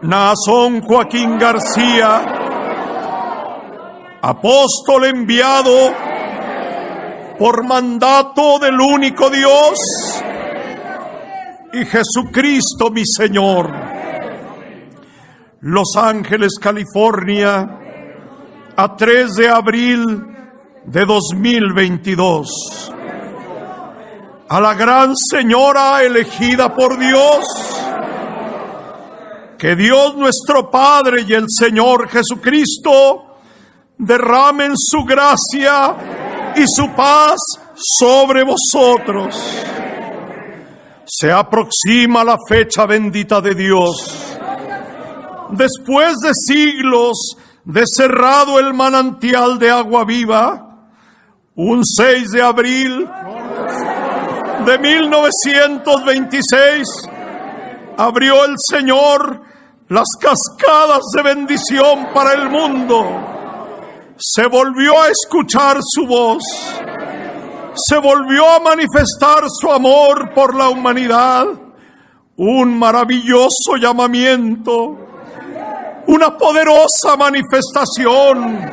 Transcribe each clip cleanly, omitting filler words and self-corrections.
Naasón Joaquín García, apóstol enviado por mandato del único Dios y Jesucristo mi Señor. Los Ángeles, California, a 3 de abril de 2022. A la gran señora elegida por Dios, que Dios nuestro Padre y el Señor Jesucristo derramen su gracia y su paz sobre vosotros. Se aproxima la fecha bendita de Dios. Después de siglos de cerrado el manantial de agua viva, un 6 de abril de 1926, abrió el Señor las cascadas de bendición para el mundo. Se volvió a escuchar su voz. Se volvió a manifestar su amor por la humanidad. Un maravilloso llamamiento. Una poderosa manifestación.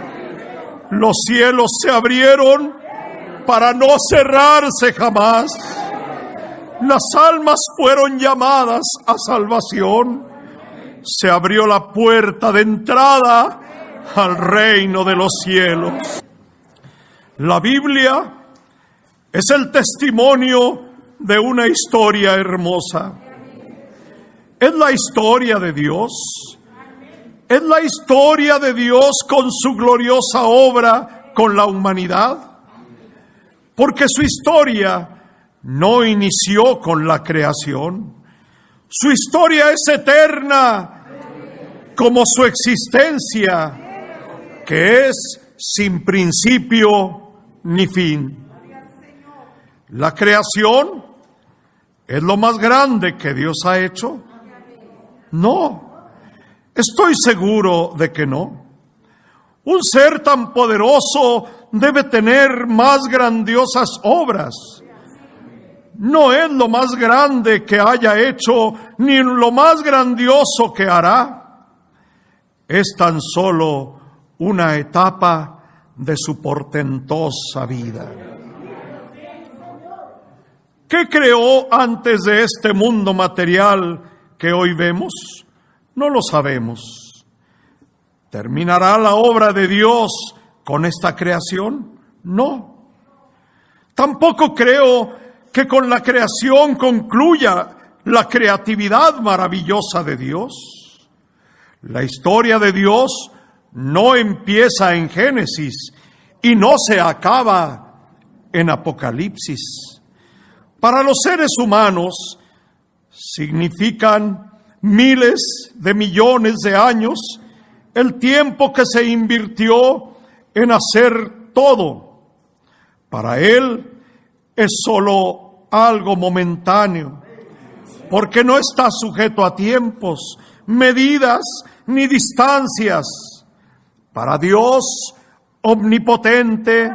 Los cielos se abrieron para no cerrarse jamás. Las almas fueron llamadas a salvación. Se abrió la puerta de entrada al reino de los cielos. La Biblia es el testimonio de una historia hermosa. Es la historia de Dios. Es la historia de Dios con su gloriosa obra con la humanidad. Porque su historia no inició con la creación. Su historia es eterna como su existencia, que es sin principio ni fin. La creación es lo más grande que Dios ha hecho. No, estoy seguro de que no. Un ser tan poderoso debe tener más grandiosas obras. No es lo más grande que haya hecho, ni lo más grandioso que hará. Es tan solo una etapa de su portentosa vida. ¿Qué creó antes de este mundo material que hoy vemos? No lo sabemos. ¿Terminará la obra de Dios con esta creación? No. Tampoco creo que con la creación concluya la creatividad maravillosa de Dios. La historia de Dios no empieza en Génesis y no se acaba en Apocalipsis. Para los seres humanos significan miles de millones de años el tiempo que se invirtió en hacer todo. Para Él es solo algo momentáneo, porque no está sujeto a tiempos, medidas ni distancias. Para Dios, omnipotente,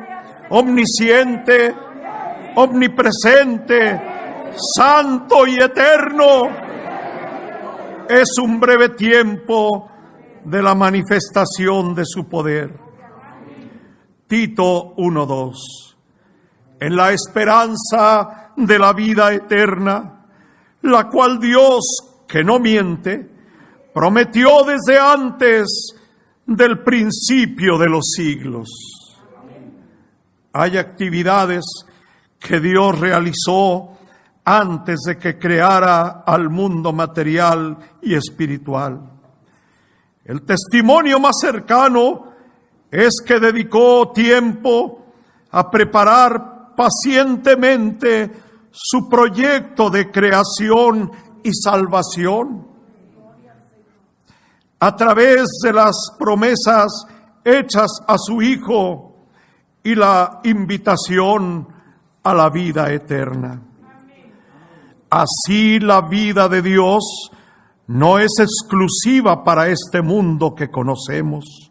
omnisciente, omnipresente, santo y eterno, es un breve tiempo de la manifestación de su poder. Tito 1:2. En la esperanza de la vida eterna, la cual Dios, que no miente, prometió desde antes del principio de los siglos. Hay actividades que Dios realizó antes de que creara al mundo material y espiritual. El testimonio más cercano es que dedicó tiempo a preparar pacientemente su proyecto de creación y salvación a través de las promesas hechas a su Hijo y la invitación a la vida eterna. Así la vida de Dios no es exclusiva para este mundo que conocemos.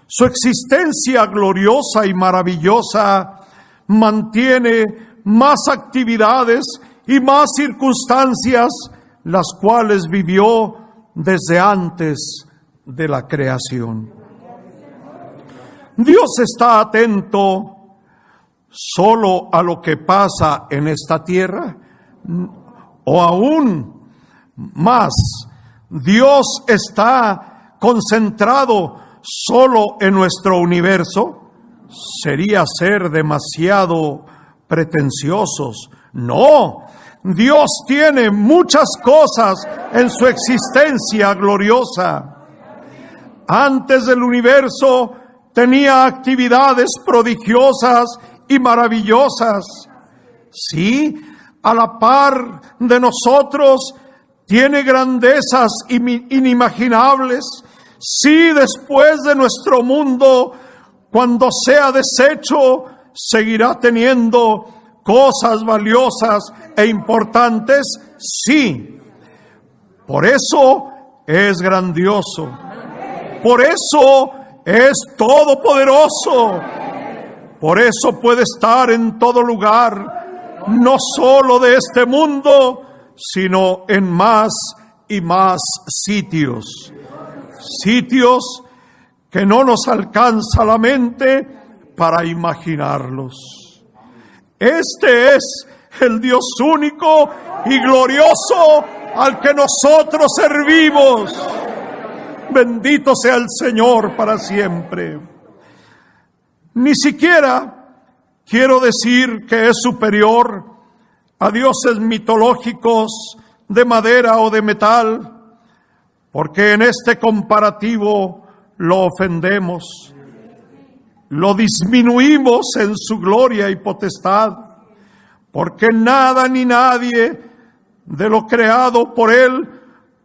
Su existencia gloriosa y maravillosa mantiene más actividades y más circunstancias, las cuales vivió desde antes de la creación. Dios está atento solo a lo que pasa en esta tierra, o aún más, Dios está concentrado solo en nuestro universo. Sería ser demasiado pretenciosos. No, Dios tiene muchas cosas en su existencia gloriosa. Antes del universo tenía actividades prodigiosas y maravillosas. Sí, a la par de nosotros tiene grandezas inimaginables. Sí, después de nuestro mundo, cuando sea deshecho, seguirá teniendo cosas valiosas e importantes. Sí, por eso es grandioso. Por eso es todopoderoso. Por eso puede estar en todo lugar, no solo de este mundo, sino en más y más sitios. Sitios que no nos alcanza la mente para imaginarlos. Este es el Dios único y glorioso al que nosotros servimos. Bendito sea el Señor para siempre. Ni siquiera quiero decir que es superior a dioses mitológicos de madera o de metal, porque en este comparativo lo ofendemos, lo disminuimos en su gloria y potestad, porque nada ni nadie de lo creado por Él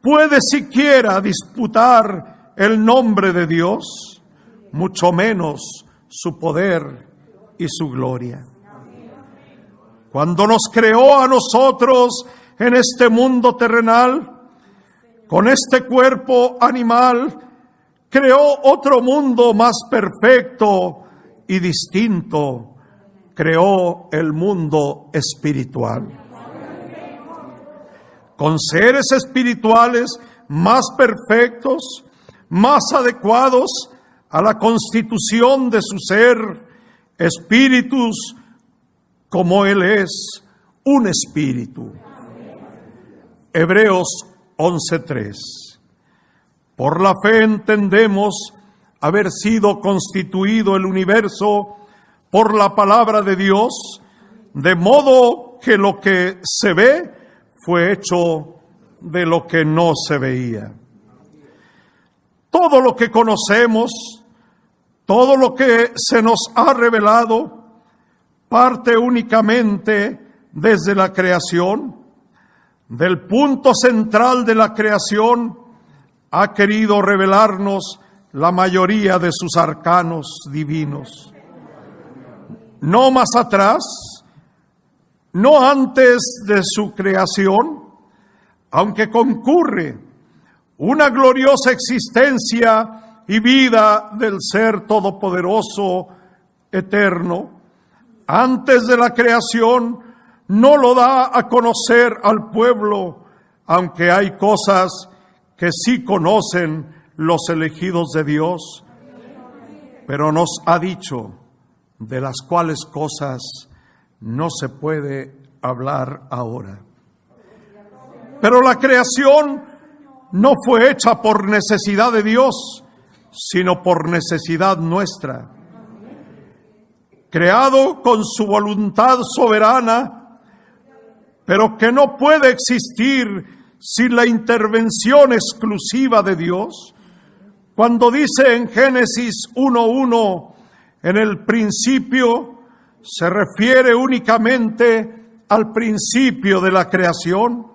puede siquiera disputar el nombre de Dios, mucho menos su poder y su gloria. Cuando nos creó a nosotros en este mundo terrenal, con este cuerpo animal, creó otro mundo más perfecto y distinto. Creó el mundo espiritual, con seres espirituales más perfectos, más adecuados a la constitución de su ser, espíritus como Él es, un espíritu. Hebreos 11:3. Por la fe entendemos haber sido constituido el universo por la palabra de Dios, de modo que lo que se ve fue hecho de lo que no se veía. Todo lo que conocemos, todo lo que se nos ha revelado, parte únicamente desde la creación. Del punto central de la creación ha querido revelarnos la mayoría de sus arcanos divinos. No más atrás, no antes de su creación, aunque concurre una gloriosa existencia y vida del Ser Todopoderoso eterno, antes de la creación no lo da a conocer al pueblo, aunque hay cosas que sí conocen los elegidos de Dios, pero nos ha dicho de las cuales cosas no se puede hablar ahora. Pero la creación no fue hecha por necesidad de Dios, sino por necesidad nuestra. Creado con su voluntad soberana, pero que no puede existir sin la intervención exclusiva de Dios. Cuando dice en Génesis 1:1, en el principio, se refiere únicamente al principio de la creación,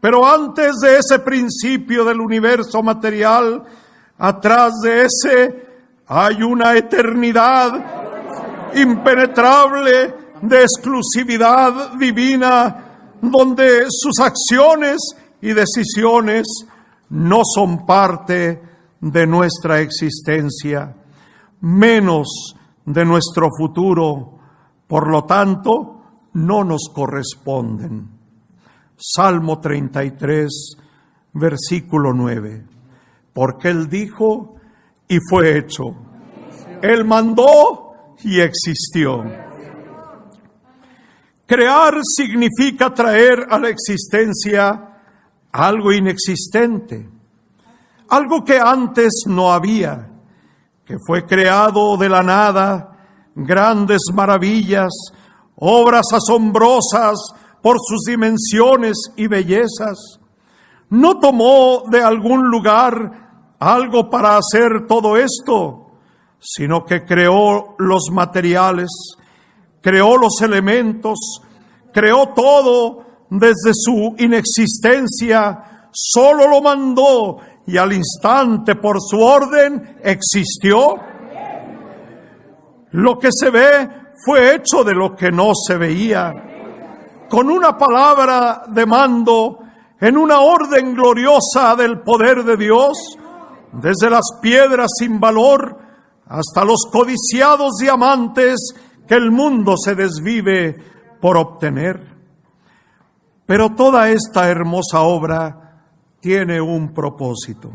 pero antes de ese principio del universo material, atrás de ese hay una eternidad impenetrable de exclusividad divina, donde sus acciones y decisiones no son parte de nuestra existencia, menos de nuestro futuro. Por lo tanto, no nos corresponden. Salmo 33 Versículo 9. Porque Él dijo y fue hecho. Él mandó y existió. Crear significa traer a la existencia algo inexistente, algo que antes no había, que fue creado de la nada, grandes maravillas, obras asombrosas por sus dimensiones y bellezas. No tomó de algún lugar algo para hacer todo esto, sino que creó los materiales, creó los elementos, creó todo desde su inexistencia, solo lo mandó y al instante por su orden existió. Lo que se ve fue hecho de lo que no se veía. Con una palabra de mando, en una orden gloriosa del poder de Dios, desde las piedras sin valor hasta los codiciados diamantes que el mundo se desvive por obtener. Pero toda esta hermosa obra tiene un propósito.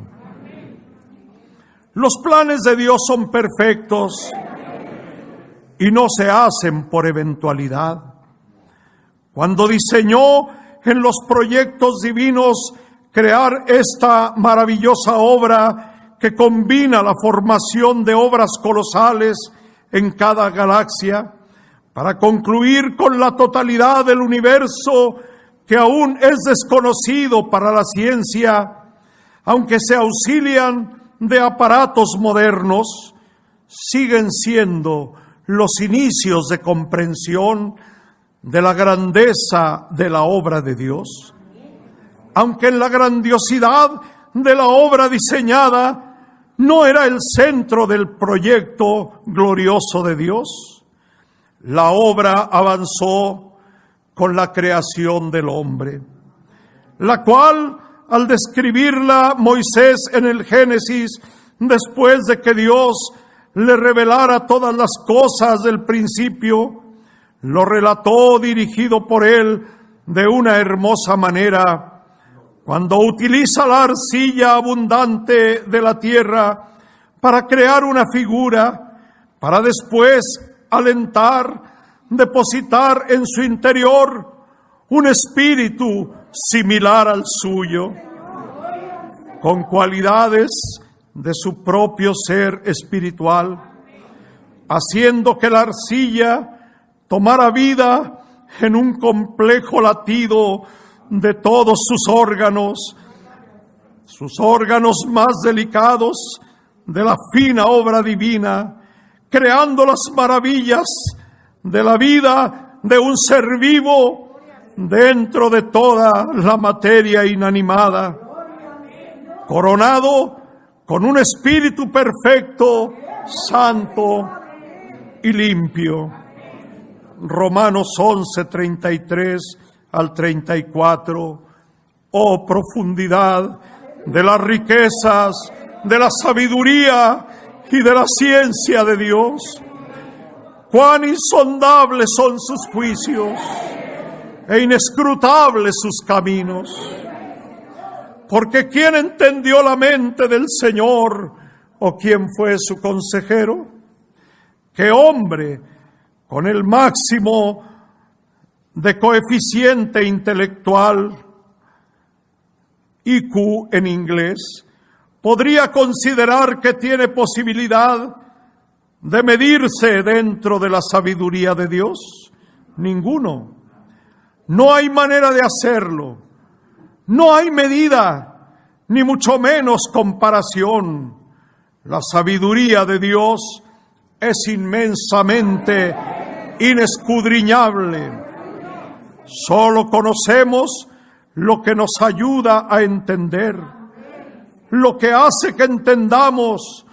Los planes de Dios son perfectos y no se hacen por eventualidad. Cuando diseñó en los proyectos divinos crear esta maravillosa obra que combina la formación de obras colosales en cada galaxia, para concluir con la totalidad del universo que aún es desconocido para la ciencia, aunque se auxilian de aparatos modernos, siguen siendo los inicios de comprensión de la grandeza de la obra de Dios. Aunque en la grandiosidad de la obra diseñada no era el centro del proyecto glorioso de Dios, la obra avanzó con la creación del hombre, la cual, al describirla Moisés en el Génesis, después de que Dios le revelara todas las cosas del principio, lo relató dirigido por él de una hermosa manera, cuando utiliza la arcilla abundante de la tierra para crear una figura, para después depositar en su interior un espíritu similar al suyo, con cualidades de su propio ser espiritual, haciendo que la arcilla tomara vida en un complejo latido de todos sus órganos más delicados de la fina obra divina, creando las maravillas de la vida de un ser vivo dentro de toda la materia inanimada, coronado con un espíritu perfecto, santo y limpio. Romanos 11, 33 al 34. Oh profundidad de las riquezas, de la sabiduría y de la ciencia de Dios. Cuán insondables son sus juicios e inescrutables sus caminos. Porque ¿quién entendió la mente del Señor o quién fue su consejero? ¿Qué hombre con el máximo de coeficiente intelectual, IQ en inglés, podría considerar que tiene posibilidad de medirse dentro de la sabiduría de Dios? Ninguno. No hay manera de hacerlo. No hay medida, ni mucho menos comparación. La sabiduría de Dios es inmensamente inescudriñable. Solo conocemos lo que nos ayuda a entender, lo que hace que entendamos,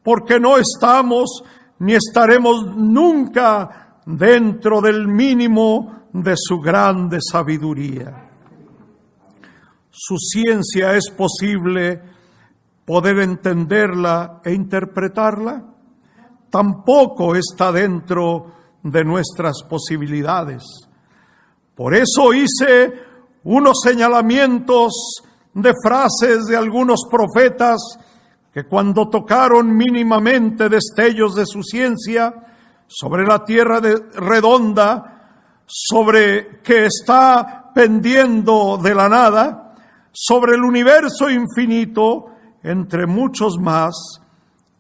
porque no estamos ni estaremos nunca dentro del mínimo de su grande sabiduría. Su ciencia es posible poder entenderla e interpretarla. Tampoco está dentro de nuestras posibilidades. Por eso hice unos señalamientos de frases de algunos profetas que cuando tocaron mínimamente destellos de su ciencia sobre la tierra redonda, sobre que está pendiendo de la nada, sobre el universo infinito, entre muchos más,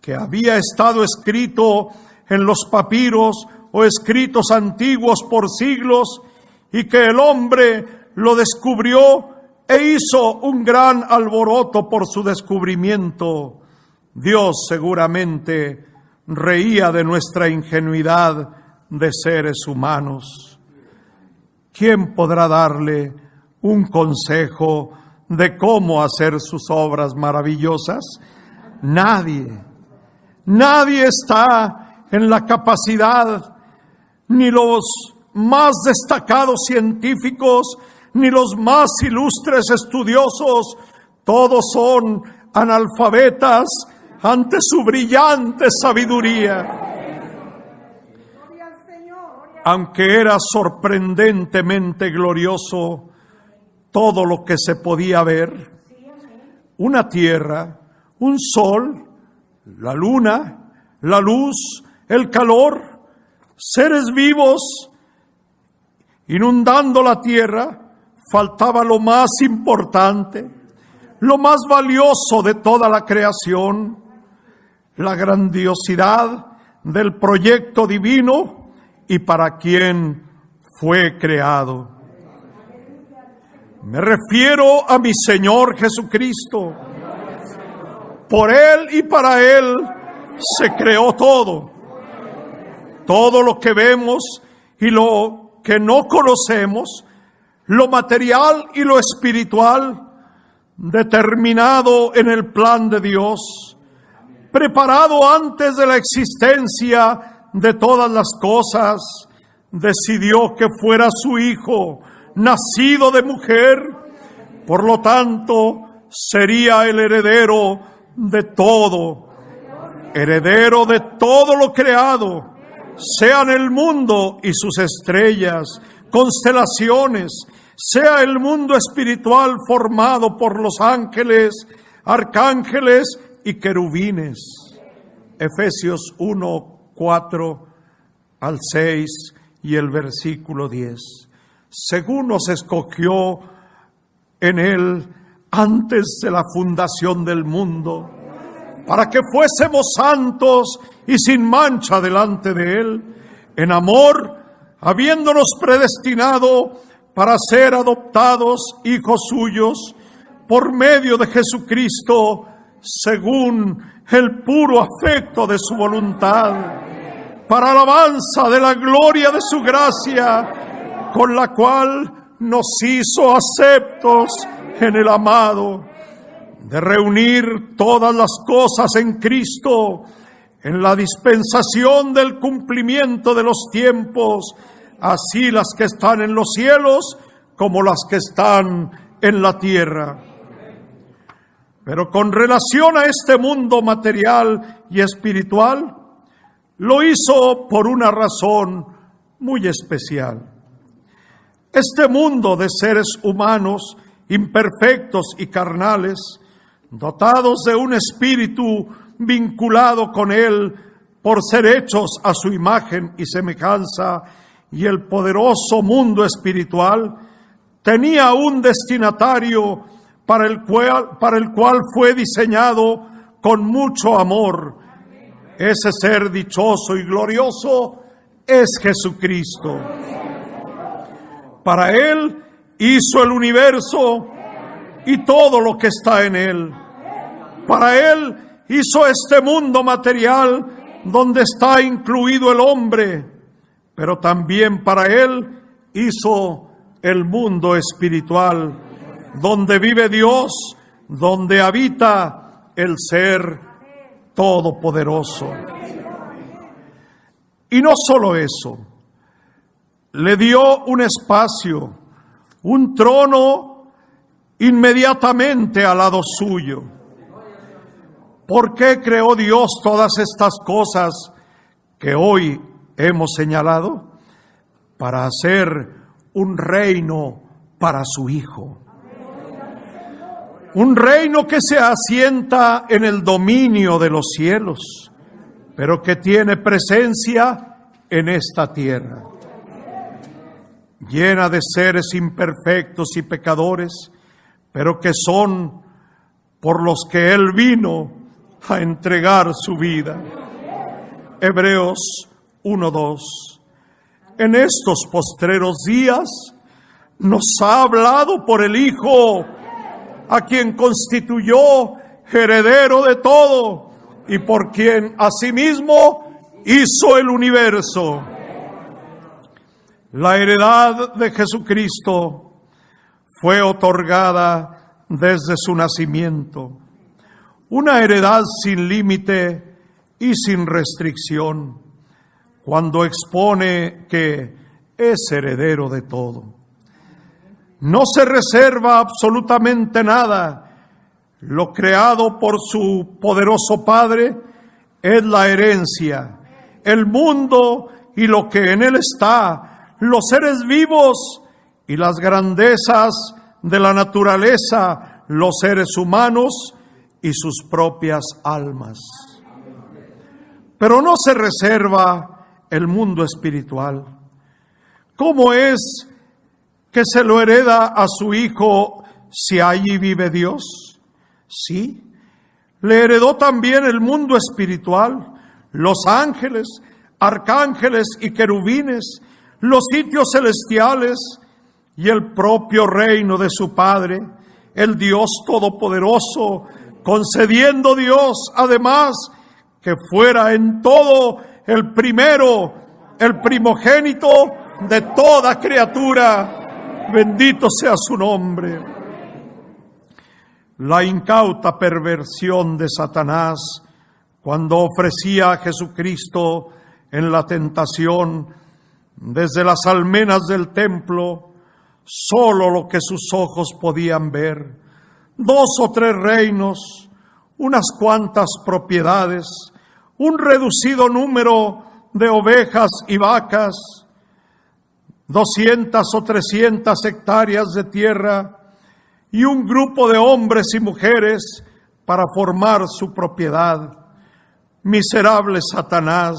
que había estado escrito en los papiros o escritos antiguos por siglos, y que el hombre lo descubrió e hizo un gran alboroto por su descubrimiento. Dios seguramente reía de nuestra ingenuidad de seres humanos. ¿Quién podrá darle un consejo de cómo hacer sus obras maravillosas? Nadie. Nadie está en la capacidad, ni los más destacados científicos, ni los más ilustres estudiosos. Todos son analfabetas ante su brillante sabiduría. Aunque era sorprendentemente glorioso todo lo que se podía ver, una tierra, un sol, la luna, la luz, el calor, seres vivos inundando la tierra, faltaba lo más importante, lo más valioso de toda la creación, la grandiosidad del proyecto divino y para quien fue creado. Me refiero a mi Señor Jesucristo. Por Él y para Él se creó todo. Todo lo que vemos y lo que no conocemos, lo material y lo espiritual, determinado en el plan de Dios, preparado antes de la existencia de todas las cosas, decidió que fuera su Hijo, nacido de mujer, por lo tanto, sería el heredero de todo lo creado, sean el mundo y sus estrellas, constelaciones, sea el mundo espiritual formado por los ángeles, arcángeles y querubines. Efesios 1, 4 al 6 y el versículo 10. Según nos escogió en Él antes de la fundación del mundo, para que fuésemos santos y sin mancha delante de Él, en amor, habiéndonos predestinado para ser adoptados hijos suyos por medio de Jesucristo, según el puro afecto de su voluntad, para alabanza de la gloria de su gracia, con la cual nos hizo aceptos en el amado, de reunir todas las cosas en Cristo, en la dispensación del cumplimiento de los tiempos, así las que están en los cielos como las que están en la tierra. Pero con relación a este mundo material y espiritual, lo hizo por una razón muy especial. Este mundo de seres humanos imperfectos y carnales, dotados de un espíritu vinculado con Él por ser hechos a su imagen y semejanza, y el poderoso mundo espiritual, tenía un destinatario para el cual fue diseñado con mucho amor. Ese ser dichoso y glorioso es Jesucristo. Para Él hizo el universo y todo lo que está en él. Para Él hizo este mundo material donde está incluido el hombre, pero también para Él hizo el mundo espiritual, donde vive Dios, donde habita el Ser Todopoderoso. Y no solo eso, le dio un espacio, un trono inmediatamente al lado suyo. ¿Por qué creó Dios todas estas cosas que hoy hemos señalado? Para hacer un reino para su Hijo. un reino que se asienta en el dominio de los cielos, pero que tiene presencia en esta tierra, llena de seres imperfectos y pecadores, pero que son por los que Él vino a entregar su vida. Hebreos 1:2. En estos postreros días nos ha hablado por el Hijo, a quien constituyó heredero de todo y por quien asimismo hizo el universo. La heredad de Jesucristo fue otorgada desde su nacimiento, una heredad sin límite y sin restricción, cuando expone que es heredero de todo. No se reserva absolutamente nada. Lo creado por su poderoso Padre es la herencia, el mundo y lo que en él está, los seres vivos y las grandezas de la naturaleza, los seres humanos y sus propias almas. Pero no se reserva el mundo espiritual. ¿Cómo es que se lo hereda a su Hijo si allí vive Dios? Sí, le heredó también el mundo espiritual, los ángeles, arcángeles y querubines, los sitios celestiales y el propio reino de su Padre, el Dios Todopoderoso, concediendo Dios además que fuera en todo el primero, el primogénito de toda criatura. Bendito sea su nombre. La incauta perversión de Satanás, cuando ofrecía a Jesucristo en la tentación desde las almenas del templo solo lo que sus ojos podían ver, 2 o 3 reinos, unas cuantas propiedades, un reducido número de ovejas y vacas, 200 o 300 hectáreas de tierra y un grupo de hombres y mujeres para formar su propiedad. Miserable Satanás,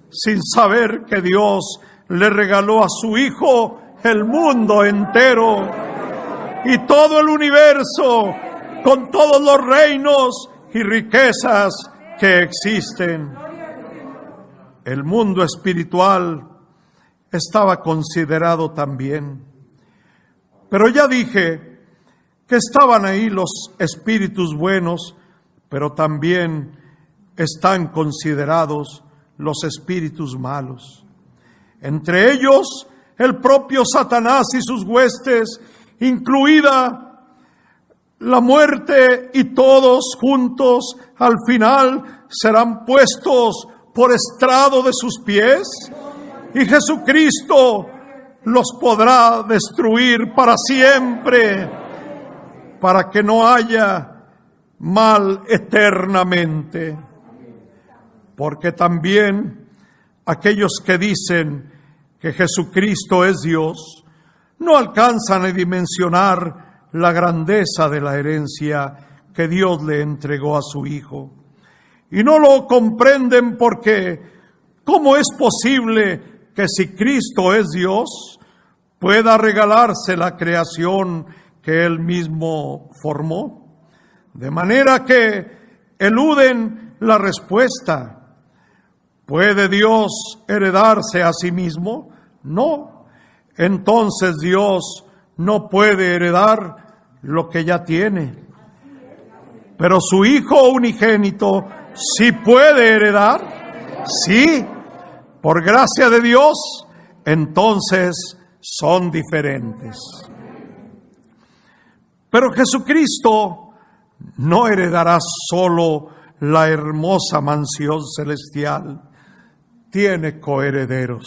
sin saber que Dios le regaló a su Hijo el mundo entero y todo el universo, con todos los reinos y riquezas que existen. El mundo espiritual estaba considerado también. Pero ya dije que estaban ahí los espíritus buenos, pero también están considerados los espíritus malos. Entre ellos, el propio Satanás y sus huestes, incluida la muerte, y todos juntos al final serán puestos por estrado de sus pies, y Jesucristo los podrá destruir para siempre, para que no haya mal eternamente. Porque también aquellos que dicen que Jesucristo es Dios no alcanzan a dimensionar la grandeza de la herencia que Dios le entregó a su Hijo. Y no lo comprenden porque ¿cómo es posible que si Cristo es Dios pueda regalarse la creación que Él mismo formó? De manera que eluden la respuesta. ¿Puede Dios heredarse a sí mismo? No. Entonces Dios no puede heredar lo que ya tiene. Pero su Hijo unigénito sí puede heredar. Sí, por gracia de Dios, entonces son diferentes. Pero Jesucristo no heredará solo la hermosa mansión celestial. Tiene coherederos.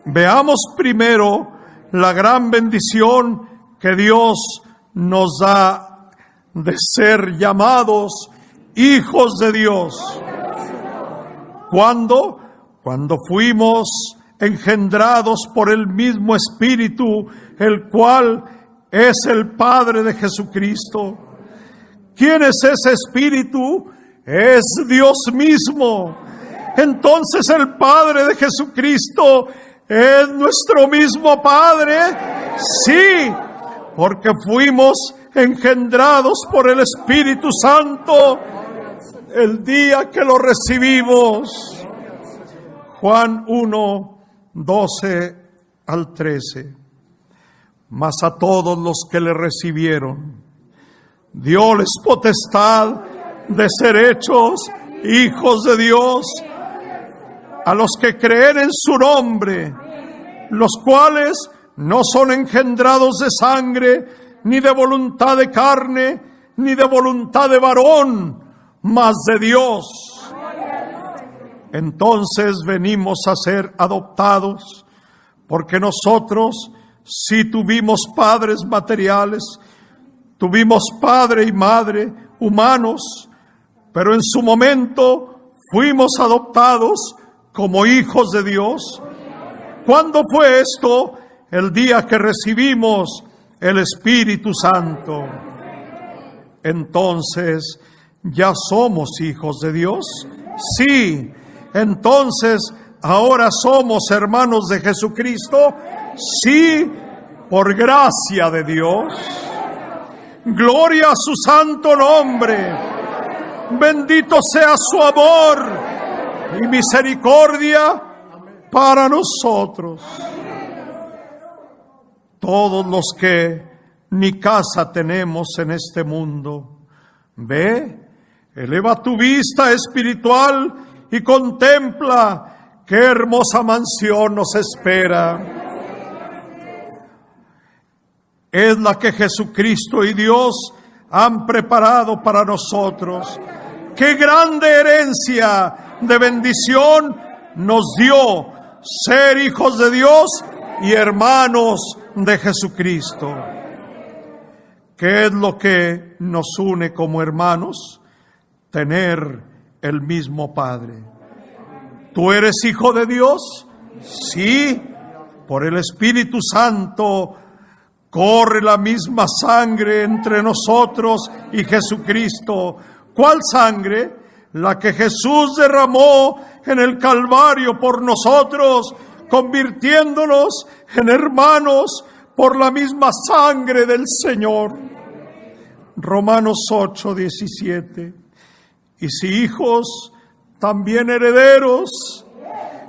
Veamos primero la gran bendición que Dios nos da de ser llamados hijos de Dios. ¿Cuándo? Cuando fuimos engendrados por el mismo Espíritu, el cual es el Padre de Jesucristo. ¿Quién es ese Espíritu? Es Dios mismo. Entonces el Padre de Jesucristo es nuestro mismo Padre. Sí, porque fuimos engendrados por el Espíritu Santo el día que lo recibimos. Juan 1, 12 al 13. Mas a todos los que le recibieron, dióles potestad de ser hechos hijos de Dios, a los que creen en su nombre, los cuales no son engendrados de sangre, ni de voluntad de carne, ni de voluntad de varón, mas de Dios. Entonces venimos a ser adoptados, porque nosotros sí tuvimos padres materiales, tuvimos padre y madre humanos, pero en su momento fuimos adoptados como hijos de Dios. ¿Cuándo fue esto? El día que recibimos el Espíritu Santo. Entonces, ¿ya somos hijos de Dios? Sí. Entonces, ¿ahora somos hermanos de Jesucristo? Sí, por gracia de Dios. Gloria a su santo nombre. Bendito sea su amor y misericordia para nosotros. Todos los que ni casa tenemos en este mundo, ve, eleva tu vista espiritual y contempla qué hermosa mansión nos espera. Es la que Jesucristo y Dios han preparado para nosotros. ¡Qué grande herencia de bendición nos dio ser hijos de Dios y hermanos de Jesucristo! ¿Qué es lo que nos une como hermanos? Tener el mismo Padre. ¿Tú eres hijo de Dios? Sí, por el Espíritu Santo corre la misma sangre entre nosotros y Jesucristo. ¿Cuál sangre? La que Jesús derramó en el Calvario por nosotros, convirtiéndonos en hermanos por la misma sangre del Señor. Romanos 8, 17. Y si hijos, también herederos,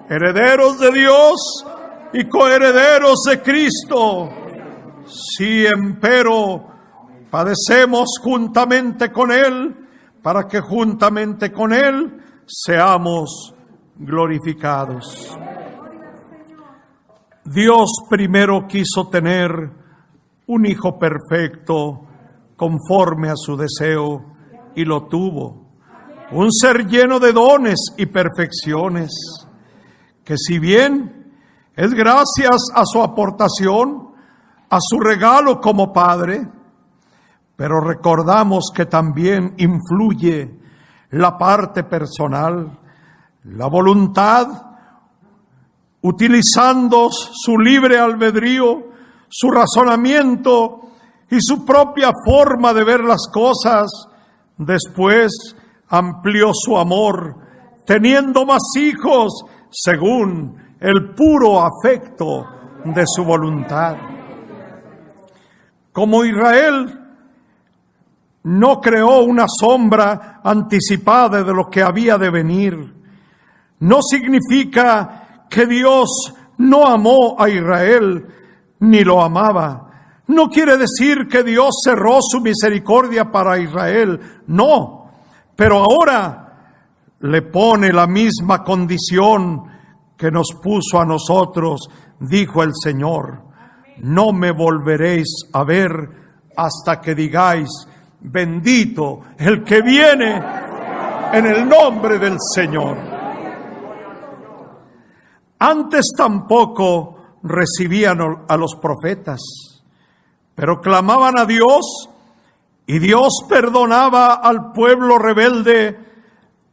herederos de Dios y coherederos de Cristo. Si empero padecemos juntamente con Él, para que juntamente con Él seamos glorificados. Dios primero quiso tener un hijo perfecto conforme a su deseo y lo tuvo. Un ser lleno de dones y perfecciones, que si bien es gracias a su aportación, a su regalo como Padre, pero recordamos que también influye la parte personal, la voluntad, utilizando su libre albedrío, su razonamiento y su propia forma de ver las cosas. Después amplió su amor, teniendo más hijos según el puro afecto de su voluntad. Como Israel no creó una sombra anticipada de lo que había de venir, no significa que Dios no amó a Israel ni lo amaba. No quiere decir que Dios cerró su misericordia para Israel, no, pero ahora le pone la misma condición que nos puso a nosotros, dijo el Señor: no me volveréis a ver hasta que digáis: bendito el que viene en el nombre del Señor. Antes tampoco recibían a los profetas, pero clamaban a Dios y Dios perdonaba al pueblo rebelde.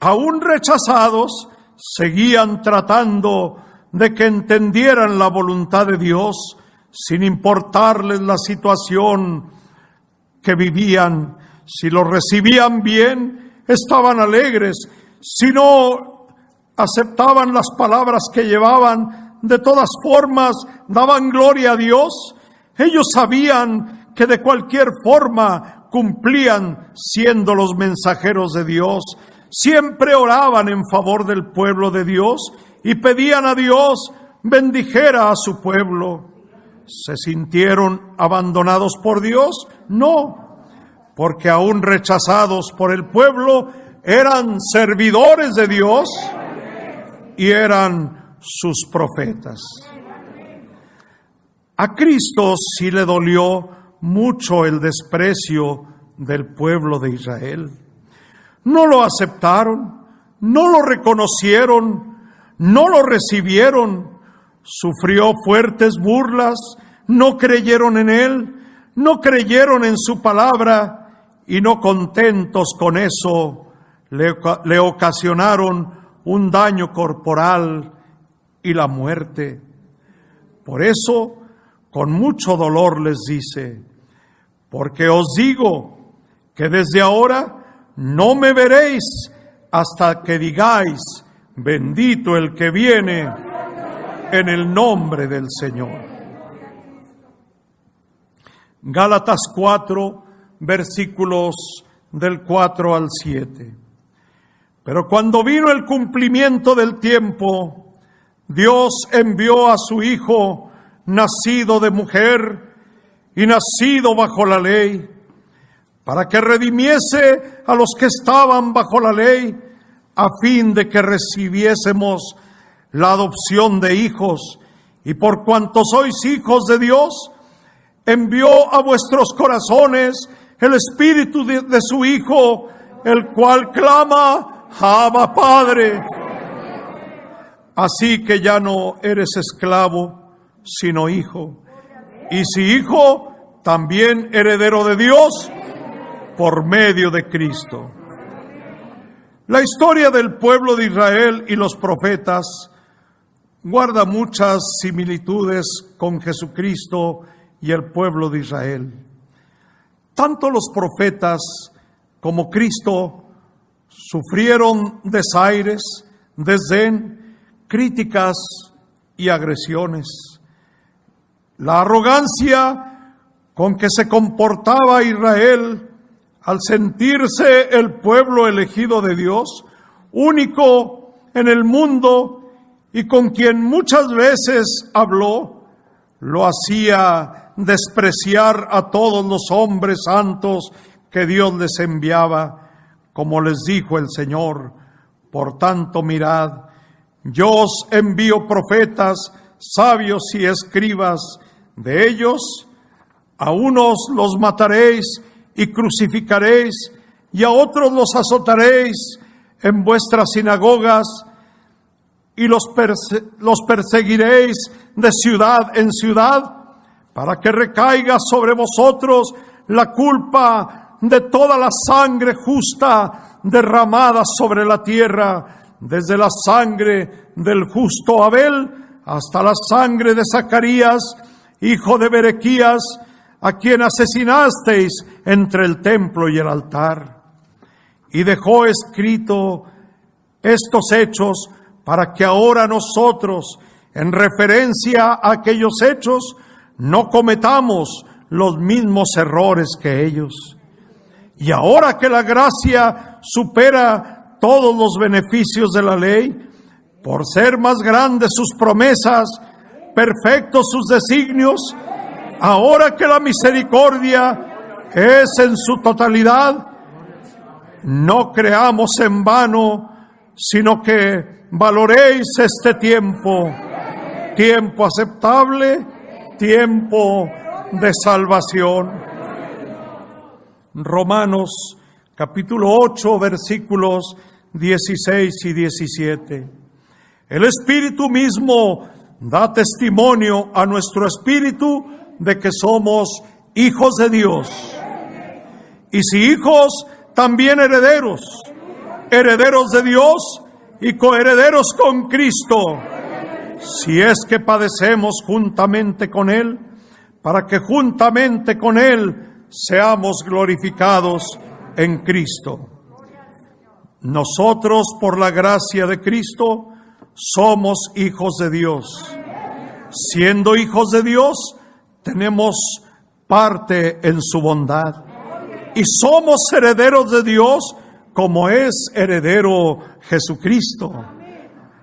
Aún rechazados, seguían tratando de que entendieran la voluntad de Dios sin importarles la situación que vivían. Si lo recibían bien, estaban alegres. Si no aceptaban las palabras que llevaban, de todas formas daban gloria a Dios. Ellos sabían que de cualquier forma cumplían siendo los mensajeros de Dios. Siempre oraban en favor del pueblo de Dios y pedían a Dios bendijera a su pueblo. ¿Se sintieron abandonados por Dios? No, porque aún rechazados por el pueblo, eran servidores de Dios y eran sus profetas. A Cristo sí le dolió mucho el desprecio del pueblo de Israel. No lo aceptaron, no lo reconocieron, no lo recibieron. Sufrió fuertes burlas, no creyeron en él, no creyeron en su palabra y no contentos con eso, le ocasionaron un daño corporal y la muerte. Por eso, con mucho dolor les dice: porque os digo que desde ahora no me veréis hasta que digáis: bendito el que viene en el nombre del Señor. Gálatas 4, versículos del 4 al 7. Pero cuando vino el cumplimiento del tiempo, Dios envió a su Hijo, nacido de mujer y nacido bajo la ley, para que redimiese a los que estaban bajo la ley, a fin de que recibiésemos la adopción de hijos. Y por cuanto sois hijos de Dios, envió a vuestros corazones el Espíritu de su Hijo, el cual clama: Abba, Padre. Así que ya no eres esclavo, sino hijo. Y si hijo, también heredero de Dios por medio de Cristo. La historia del pueblo de Israel y los profetas guarda muchas similitudes con Jesucristo y el pueblo de Israel. Tanto los profetas como Cristo sufrieron desaires, desdén, críticas y agresiones. La arrogancia con que se comportaba Israel al sentirse el pueblo elegido de Dios, único en el mundo y con quien muchas veces habló, lo hacía despreciar a todos los hombres santos que Dios les enviaba, como les dijo el Señor: por tanto, mirad, yo os envío profetas, sabios y escribas. De ellos, a unos los mataréis y crucificaréis, y a otros los azotaréis en vuestras sinagogas, y los perseguiréis de ciudad en ciudad, para que recaiga sobre vosotros la culpa de toda la sangre justa derramada sobre la tierra, desde la sangre del justo Abel hasta la sangre de Zacarías, hijo de Berequías, a quien asesinasteis entre el templo y el altar. Y dejó escrito estos hechos para que ahora nosotros, en referencia a aquellos hechos, no cometamos los mismos errores que ellos. Y ahora que la gracia supera todos los beneficios de la ley, por ser más grandes sus promesas, perfectos sus designios, ahora que la misericordia es en su totalidad, no creamos en vano, sino que valoréis este tiempo, tiempo aceptable, tiempo de salvación. Romanos capítulo 8, versículos 16 y 17. El Espíritu mismo da testimonio a nuestro espíritu de que somos hijos de Dios. Y si hijos, también herederos, herederos de Dios y coherederos con Cristo, si es que padecemos juntamente con Él, para que juntamente con Él seamos glorificados en Cristo. Nosotros, por la gracia de Cristo, somos hijos de Dios. Siendo hijos de Dios, tenemos parte en su bondad. Y somos herederos de Dios como es heredero Jesucristo.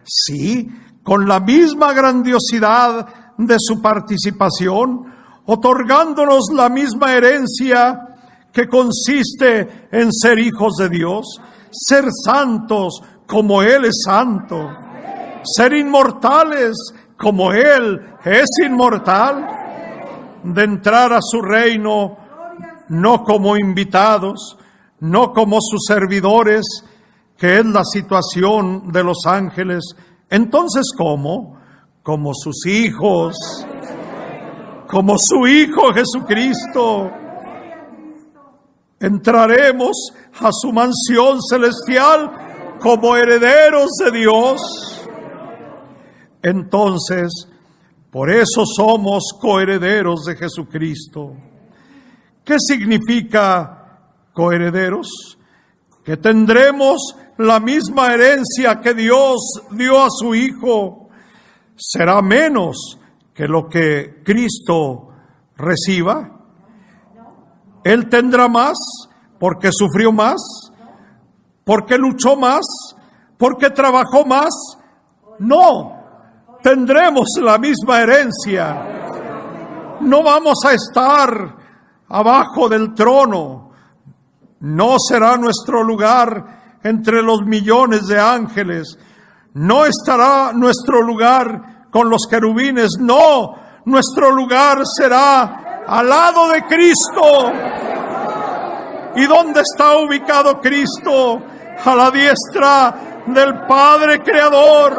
Sí, con la misma grandiosidad de su participación, otorgándonos la misma herencia que consiste en ser hijos de Dios, ser santos como Él es santo, ser inmortales como Él es inmortal, de entrar a su reino no como invitados, no como sus servidores, que es la situación de los ángeles. Entonces, ¿cómo? Como sus hijos, como su Hijo Jesucristo. Entraremos a su mansión celestial como herederos de Dios. Entonces, por eso somos coherederos de Jesucristo. ¿Qué significa coherederos? Que tendremos la misma herencia que Dios dio a su Hijo. ¿Será menos que lo que Cristo reciba? Él tendrá más porque sufrió más, porque luchó más, porque trabajó más. No, tendremos la misma herencia. No vamos a estar abajo del trono. No será nuestro lugar entre los millones de ángeles. No estará nuestro lugar con los querubines. No, nuestro lugar será al lado de Cristo. ¿Y dónde está ubicado Cristo? A la diestra del Padre Creador.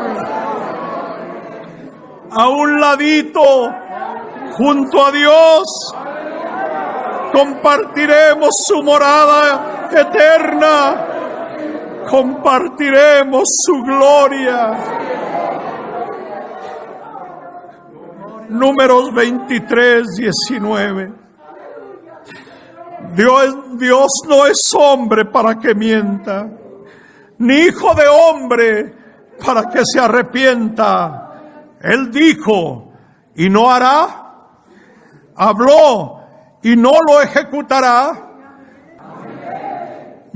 A un ladito, junto a Dios, compartiremos su morada eterna, compartiremos su gloria. Números 23, 19. Dios no es hombre para que mienta, ni hijo de hombre para que se arrepienta. Él dijo y no hará, habló y no lo ejecutará.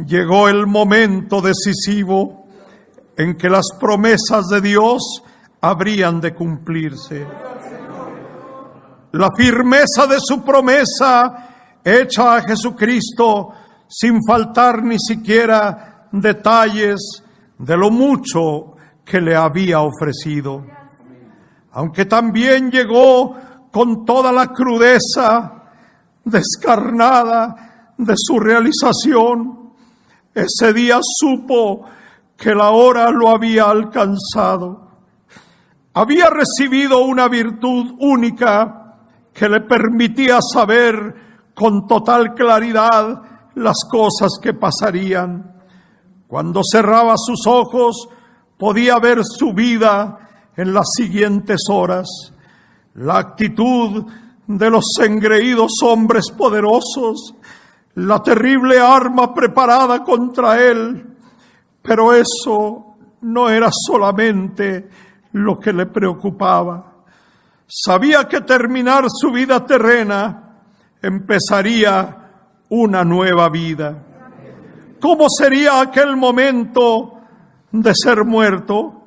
Llegó el momento decisivo en que las promesas de Dios habrían de cumplirse. La firmeza de su promesa hecha a Jesucristo sin faltar ni siquiera detalles de lo mucho que le había ofrecido. Aunque también llegó con toda la crudeza descarnada de su realización, ese día supo que la hora lo había alcanzado. Había recibido una virtud única que le permitía saber con total claridad las cosas que pasarían. Cuando cerraba sus ojos, podía ver su vida en las siguientes horas. La actitud de los engreídos hombres poderosos, la terrible arma preparada contra él. Pero eso no era solamente lo que le preocupaba. Sabía que terminar su vida terrena empezaría una nueva vida. ¿Cómo sería aquel momento de ser muerto?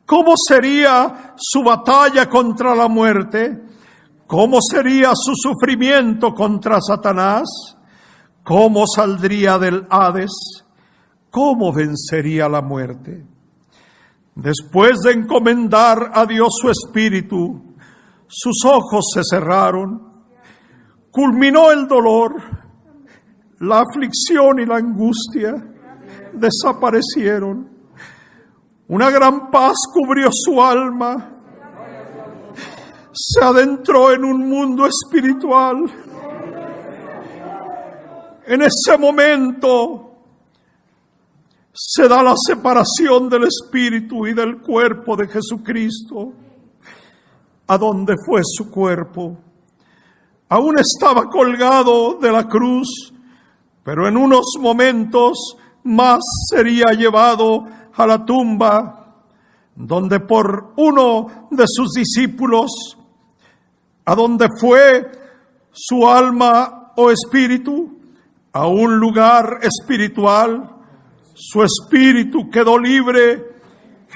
¿Cómo sería su batalla contra la muerte? ¿Cómo sería su sufrimiento contra Satanás? ¿Cómo saldría del Hades? ¿Cómo vencería la muerte? Después de encomendar a Dios su espíritu, sus ojos se cerraron. Culminó el dolor, la aflicción y la angustia desaparecieron. Una gran paz cubrió su alma. Se adentró en un mundo espiritual. En ese momento se da la separación del espíritu y del cuerpo de Jesucristo. ¿A dónde fue su cuerpo? Aún estaba colgado de la cruz, pero en unos momentos más sería llevado a la tumba, donde por uno de sus discípulos, a donde fue su alma o espíritu, a un lugar espiritual, su espíritu quedó libre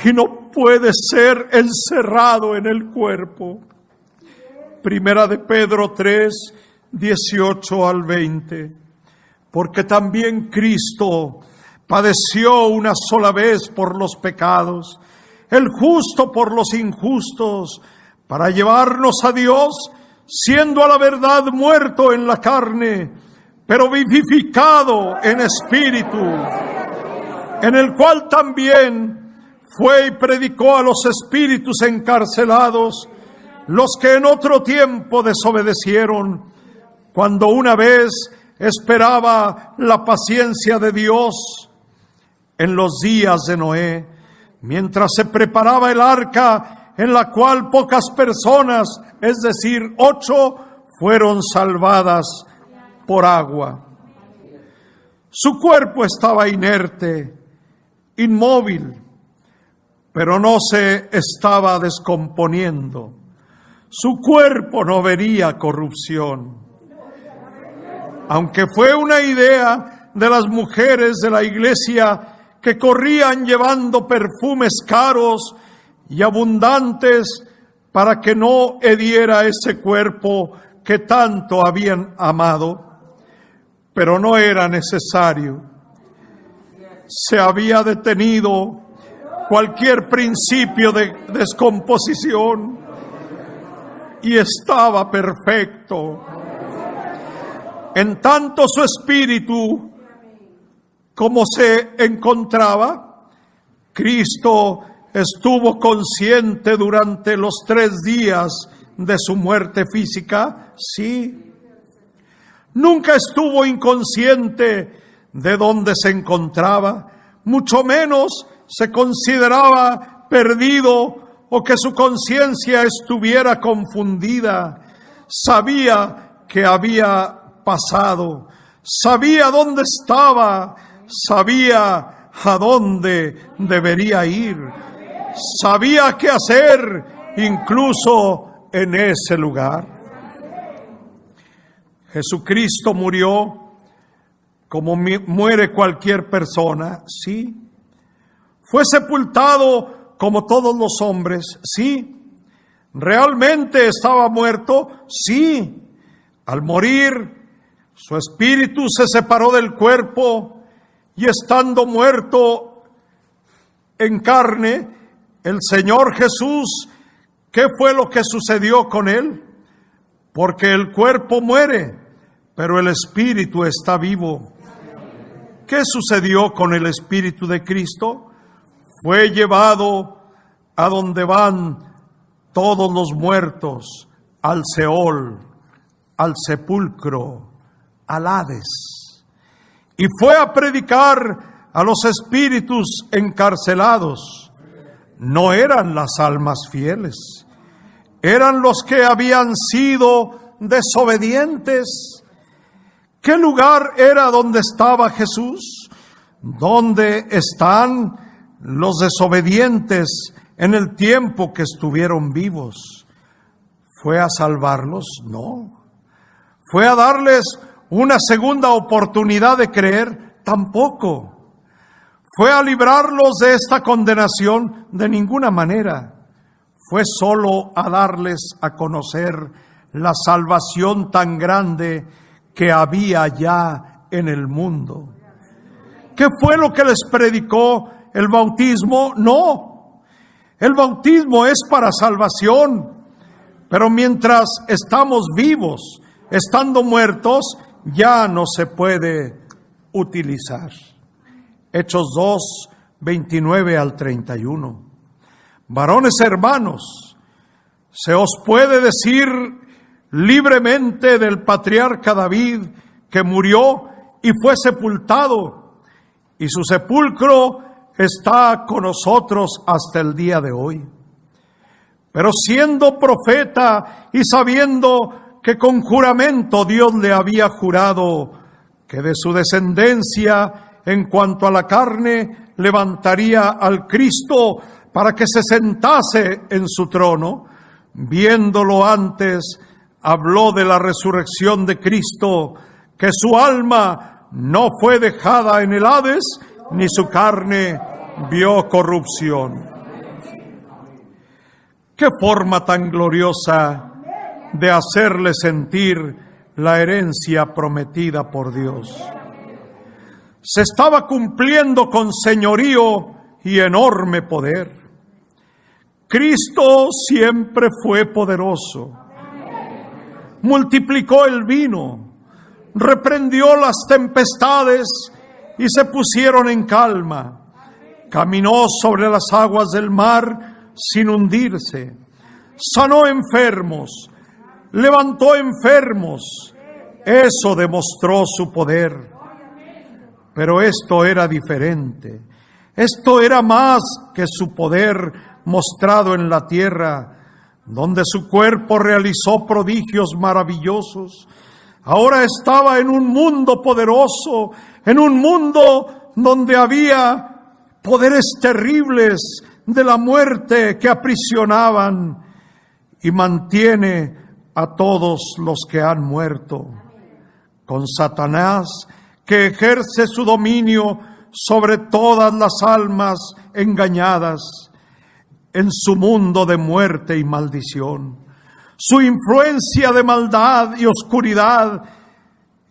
y no puede ser encerrado en el cuerpo. Primera de Pedro 3, 18 al 20. Porque también Cristo padeció una sola vez por los pecados, el justo por los injustos, para llevarnos a Dios, siendo a la verdad muerto en la carne, pero vivificado en espíritu, en el cual también fue y predicó a los espíritus encarcelados, los que en otro tiempo desobedecieron, cuando una vez esperaba la paciencia de Dios en los días de Noé, mientras se preparaba el arca, en la cual pocas personas, es decir, 8, fueron salvadas por agua. Su cuerpo estaba inerte, inmóvil, pero no se estaba descomponiendo. Su cuerpo no vería corrupción. Aunque fue una idea de las mujeres de la iglesia que corrían llevando perfumes caros y abundantes para que no hediera ese cuerpo que tanto habían amado, pero no era necesario. Se había detenido cualquier principio de descomposición y estaba perfecto. En tanto su espíritu, como se encontraba, Cristo estuvo consciente durante los 3 días de su muerte física, sí. Nunca estuvo inconsciente de dónde se encontraba, mucho menos se consideraba perdido o que su conciencia estuviera confundida. Sabía que había pasado, sabía dónde estaba, sabía a dónde debería ir, sabía qué hacer incluso en ese lugar. Jesucristo murió como muere cualquier persona, sí. Fue sepultado como todos los hombres, sí. ¿Realmente estaba muerto? Sí. Al morir, su espíritu se separó del cuerpo y estando muerto en carne, el Señor Jesús, ¿qué fue lo que sucedió con él? Porque el cuerpo muere, pero el espíritu está vivo. ¿Qué sucedió con el espíritu de Cristo? Fue llevado a donde van todos los muertos, al Seol, al sepulcro, al Hades, y fue a predicar a los espíritus encarcelados. No eran las almas fieles, eran los que habían sido desobedientes. ¿Qué lugar era donde estaba Jesús? ¿Dónde están los desobedientes en el tiempo que estuvieron vivos? ¿Fue a salvarlos? No. ¿Fue a darles una segunda oportunidad de creer? Tampoco. ¿Fue a librarlos de esta condenación? De ninguna manera. Fue solo a darles a conocer la salvación tan grande que había ya en el mundo. ¿Qué fue lo que les predicó el bautismo? No. El bautismo es para salvación. Pero mientras estamos vivos, estando muertos, ya no se puede utilizar. Hechos 2, 29 al 31. Varones hermanos, se os puede decir libremente del patriarca David, que murió y fue sepultado, y su sepulcro está con nosotros hasta el día de hoy. Pero siendo profeta y sabiendo que con juramento Dios le había jurado que de su descendencia, en cuanto a la carne, levantaría al Cristo para que se sentase en su trono. Viéndolo antes, habló de la resurrección de Cristo, que su alma no fue dejada en el Hades, ni su carne vio corrupción. ¡Qué forma tan gloriosa de hacerle sentir la herencia prometida por Dios! Se estaba cumpliendo con señorío y enorme poder. Cristo siempre fue poderoso. Multiplicó el vino, reprendió las tempestades y se pusieron en calma. Caminó sobre las aguas del mar sin hundirse. Sanó enfermos, levantó enfermos. Eso demostró su poder. Pero esto era diferente. Esto era más que su poder mostrado en la tierra, donde su cuerpo realizó prodigios maravillosos. Ahora estaba en un mundo poderoso, en un mundo donde había poderes terribles de la muerte que aprisionaban y mantiene a todos los que han muerto. Con Satanás, que ejerce su dominio sobre todas las almas engañadas en su mundo de muerte y maldición. Su influencia de maldad y oscuridad,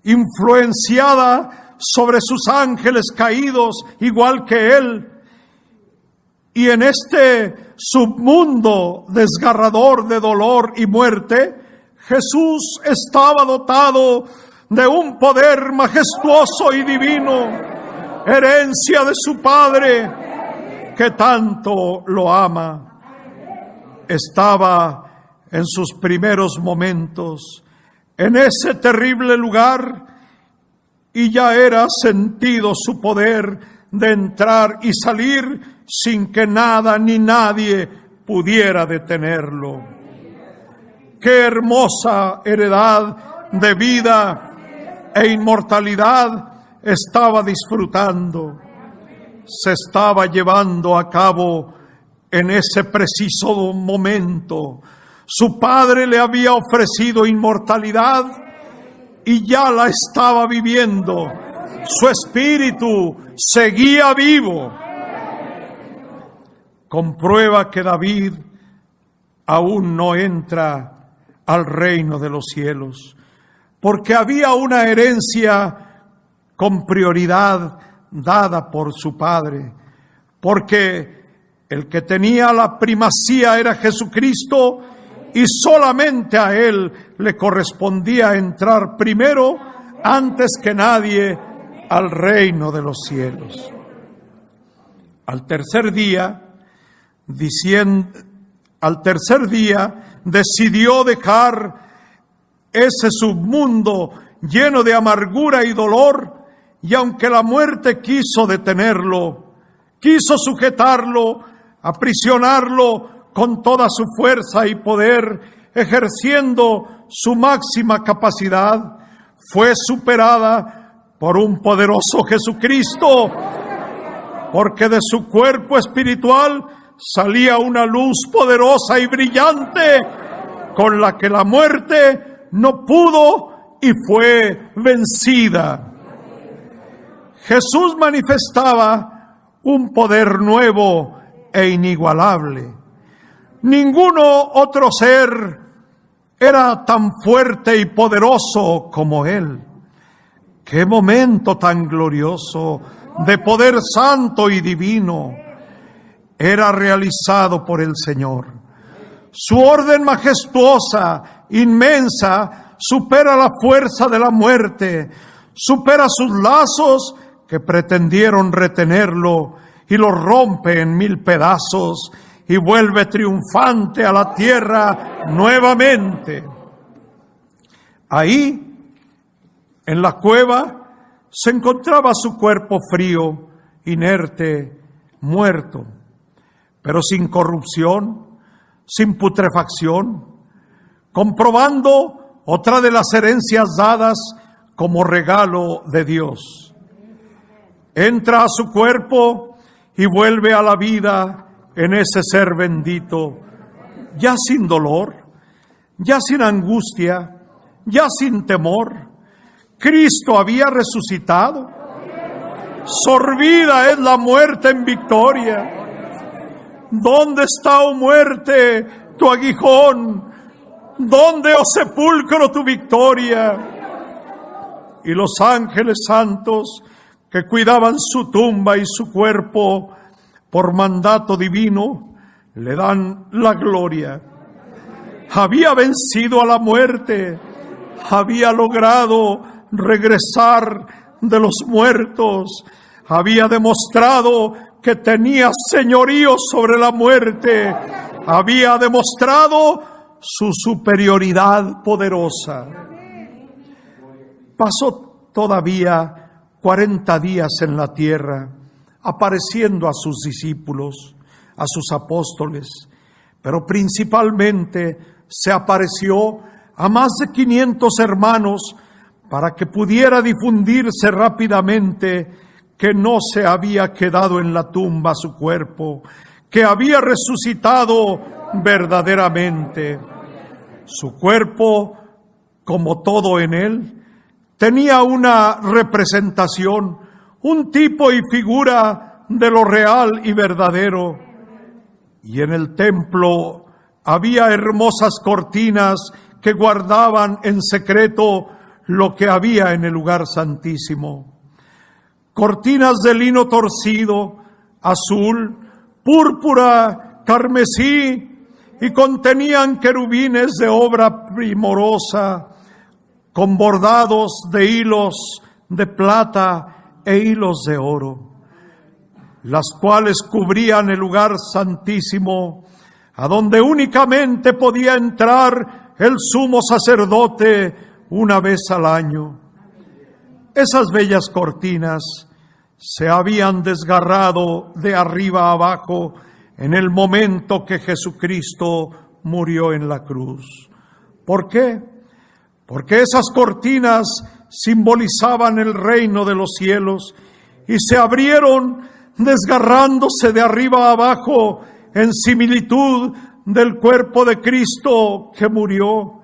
influenciada sobre sus ángeles caídos, igual que él. Y en este submundo desgarrador de dolor y muerte, Jesús estaba dotado de un poder majestuoso y divino, herencia de su Padre, que tanto lo ama. Estaba en sus primeros momentos en ese terrible lugar y ya era sentido su poder de entrar y salir sin que nada ni nadie pudiera detenerlo. ¡Qué hermosa heredad de vida e inmortalidad estaba disfrutando! Se estaba llevando a cabo en ese preciso momento. Su Padre le había ofrecido inmortalidad y ya la estaba viviendo. Su espíritu seguía vivo. Comprueba que David aún no entra al reino de los cielos, porque había una herencia con prioridad dada por su Padre, porque el que tenía la primacía era Jesucristo y solamente a Él le correspondía entrar primero, antes que nadie, al reino de los cielos. Al tercer día decidió dejar ese submundo lleno de amargura y dolor, y aunque la muerte quiso detenerlo, quiso sujetarlo, aprisionarlo con toda su fuerza y poder, ejerciendo su máxima capacidad, fue superada por un poderoso Jesucristo, porque de su cuerpo espiritual salía una luz poderosa y brillante con la que la muerte no pudo y fue vencida. Jesús manifestaba un poder nuevo e inigualable. Ninguno otro ser era tan fuerte y poderoso como Él. ¡Qué momento tan glorioso de poder santo y divino! Era realizado por el Señor. Su orden majestuosa, inmensa, supera la fuerza de la muerte, supera sus lazos que pretendieron retenerlo y lo rompe en 1000 pedazos y vuelve triunfante a la tierra nuevamente. Ahí, en la cueva, se encontraba su cuerpo frío, inerte, muerto, pero sin corrupción, sin putrefacción, comprobando otra de las herencias dadas como regalo de Dios. Entra a su cuerpo y vuelve a la vida en ese ser bendito, ya sin dolor, ya sin angustia, ya sin temor. Cristo había resucitado. Sorbida es la muerte en victoria. ¿Dónde está, oh muerte, tu aguijón? ¿Dónde, oh sepulcro, tu victoria? Y los ángeles santos que cuidaban su tumba y su cuerpo por mandato divino, le dan la gloria. Había vencido a la muerte, había logrado regresar de los muertos, había demostrado que tenía señorío sobre la muerte, había demostrado su superioridad poderosa. Pasó todavía 40 días en la tierra, apareciendo a sus discípulos, a sus apóstoles, pero principalmente se apareció a más de 500 hermanos para que pudiera difundirse rápidamente que no se había quedado en la tumba su cuerpo, que había resucitado verdaderamente. Su cuerpo, como todo en él, tenía una representación, un tipo y figura de lo real y verdadero. Y en el templo había hermosas cortinas que guardaban en secreto lo que había en el lugar santísimo. Cortinas de lino torcido, azul, púrpura, carmesí, y contenían querubines de obra primorosa, con bordados de hilos de plata e hilos de oro, las cuales cubrían el lugar santísimo, a donde únicamente podía entrar el sumo sacerdote una vez al año. Esas bellas cortinas se habían desgarrado de arriba a abajo en el momento que Jesucristo murió en la cruz. ¿Por qué? Porque esas cortinas simbolizaban el reino de los cielos y se abrieron desgarrándose de arriba a abajo en similitud del cuerpo de Cristo que murió.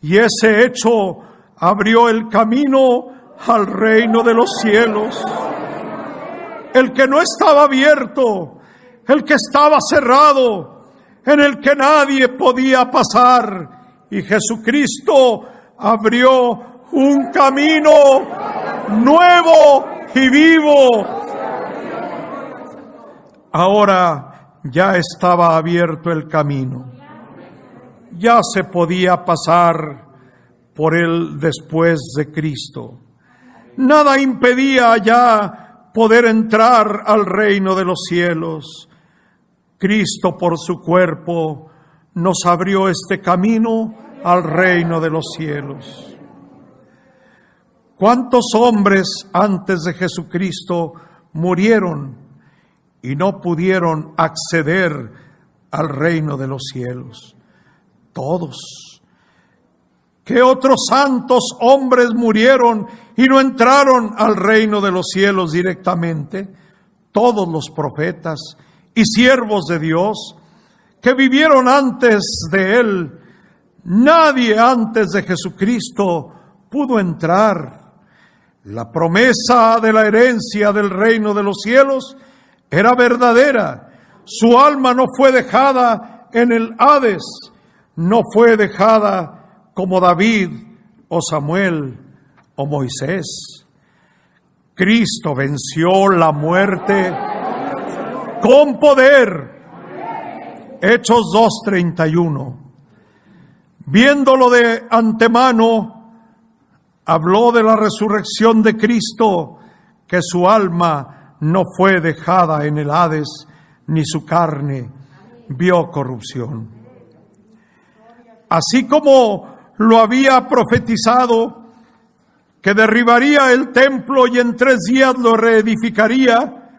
Y ese hecho abrió el camino al reino de los cielos. El que no estaba abierto, el que estaba cerrado, en el que nadie podía pasar. Y Jesucristo abrió un camino nuevo y vivo. Ahora ya estaba abierto el camino. Ya se podía pasar por él después de Cristo. Nada impedía ya poder entrar al reino de los cielos. Cristo, por su cuerpo, nos abrió este camino al reino de los cielos. ¿Cuántos hombres antes de Jesucristo murieron y no pudieron acceder al reino de los cielos? Todos. ¿Qué otros santos hombres murieron y no entraron al reino de los cielos directamente? Todos los profetas y siervos de Dios que vivieron antes de él. Nadie antes de Jesucristo pudo entrar. La promesa de la herencia del reino de los cielos era verdadera. Su alma no fue dejada en el Hades, no fue dejada como David o Samuel o Moisés. Cristo venció la muerte con poder. Hechos 2:31. Viéndolo de antemano, habló de la resurrección de Cristo, que su alma no fue dejada en el Hades, ni su carne vio corrupción. Así como lo había profetizado, que derribaría el templo y en 3 días lo reedificaría,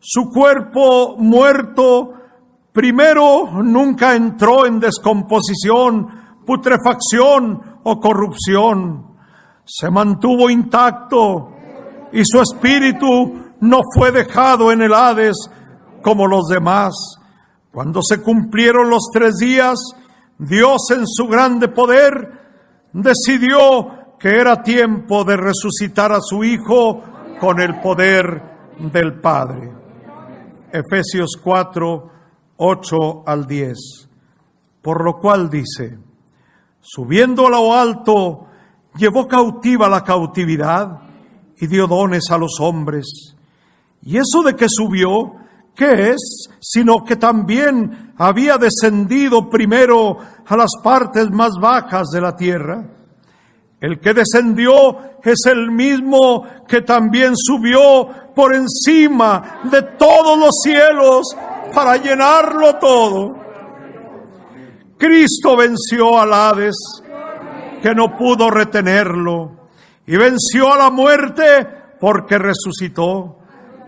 su cuerpo muerto primero nunca entró en descomposición, putrefacción o corrupción. Se mantuvo intacto y su espíritu no fue dejado en el Hades como los demás. Cuando se cumplieron los 3 días, Dios en su grande poder decidió que era tiempo de resucitar a su Hijo con el poder del Padre. Efesios 4, 8 al 10. Por lo cual dice: subiendo a lo alto, llevó cautiva la cautividad y dio dones a los hombres. Y eso de que subió, ¿qué es? Sino que también había descendido primero a las partes más bajas de la tierra. El que descendió es el mismo que también subió por encima de todos los cielos para llenarlo todo. Cristo venció al Hades, que no pudo retenerlo, y venció a la muerte porque resucitó.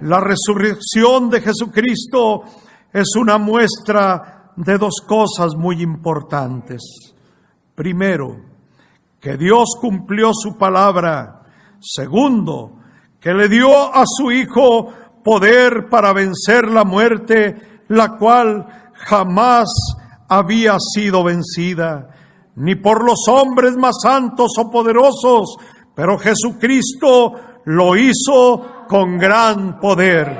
La resurrección de Jesucristo es una muestra de 2 cosas muy importantes. Primero, que Dios cumplió su palabra. Segundo, que le dio a su Hijo poder para vencer la muerte, la cual jamás había sido vencida, ni por los hombres más santos o poderosos, pero Jesucristo lo hizo con gran poder.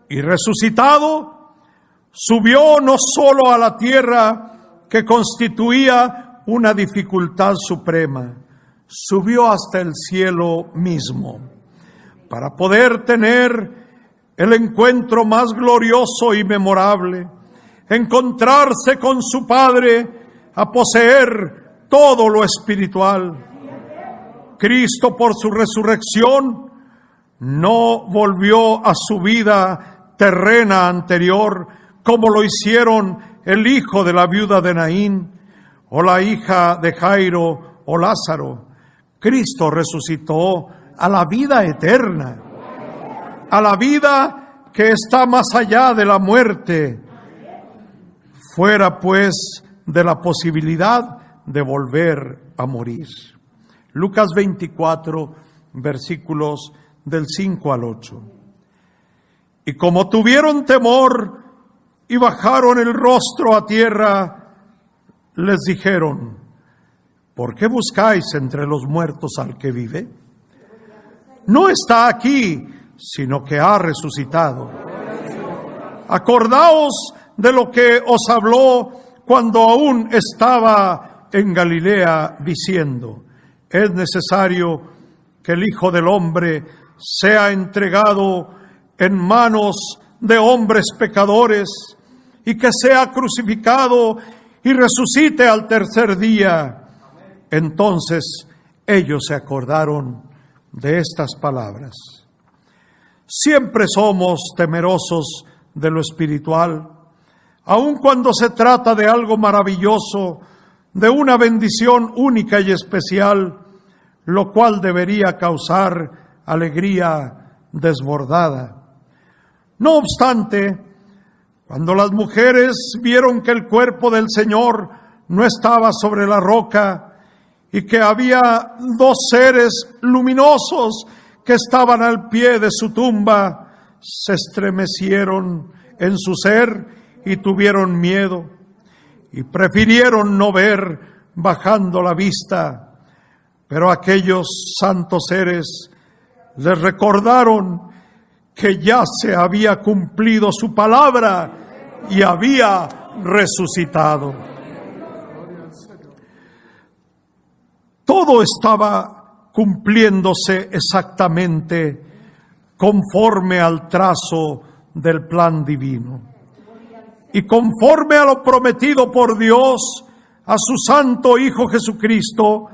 Y resucitado, subió no solo a la tierra, que constituía una dificultad suprema, subió hasta el cielo mismo, para poder tener el encuentro más glorioso y memorable, encontrarse con su Padre, a poseer todo lo espiritual. Cristo, por su resurrección, no volvió a su vida terrena anterior, como lo hicieron el hijo de la viuda de Naín, o la hija de Jairo, o Lázaro. Cristo resucitó a la vida eterna, a la vida que está más allá de la muerte, fuera pues de la posibilidad de volver a morir. Lucas 24, versículos del 5 al 8. Y como tuvieron temor y bajaron el rostro a tierra, les dijeron: ¿por qué buscáis entre los muertos al que vive? No está aquí, sino que ha resucitado. Acordaos de lo que os habló cuando aún estaba en Galilea, diciendo: es necesario que el Hijo del Hombre sea entregado en manos de hombres pecadores, y que sea crucificado y resucite al 3er día. Entonces ellos se acordaron de estas palabras. Siempre somos temerosos de lo espiritual, aun cuando se trata de algo maravilloso, de una bendición única y especial, lo cual debería causar alegría desbordada. No obstante, cuando las mujeres vieron que el cuerpo del Señor no estaba sobre la roca y que había 2 seres luminosos que estaban al pie de su tumba, se estremecieron en su ser y tuvieron miedo, y prefirieron no ver, bajando la vista. Pero aquellos santos seres les recordaron que ya se había cumplido su palabra y había resucitado. Todo estaba cumpliéndose exactamente conforme al trazo del plan divino. Y conforme a lo prometido por Dios a su santo Hijo Jesucristo,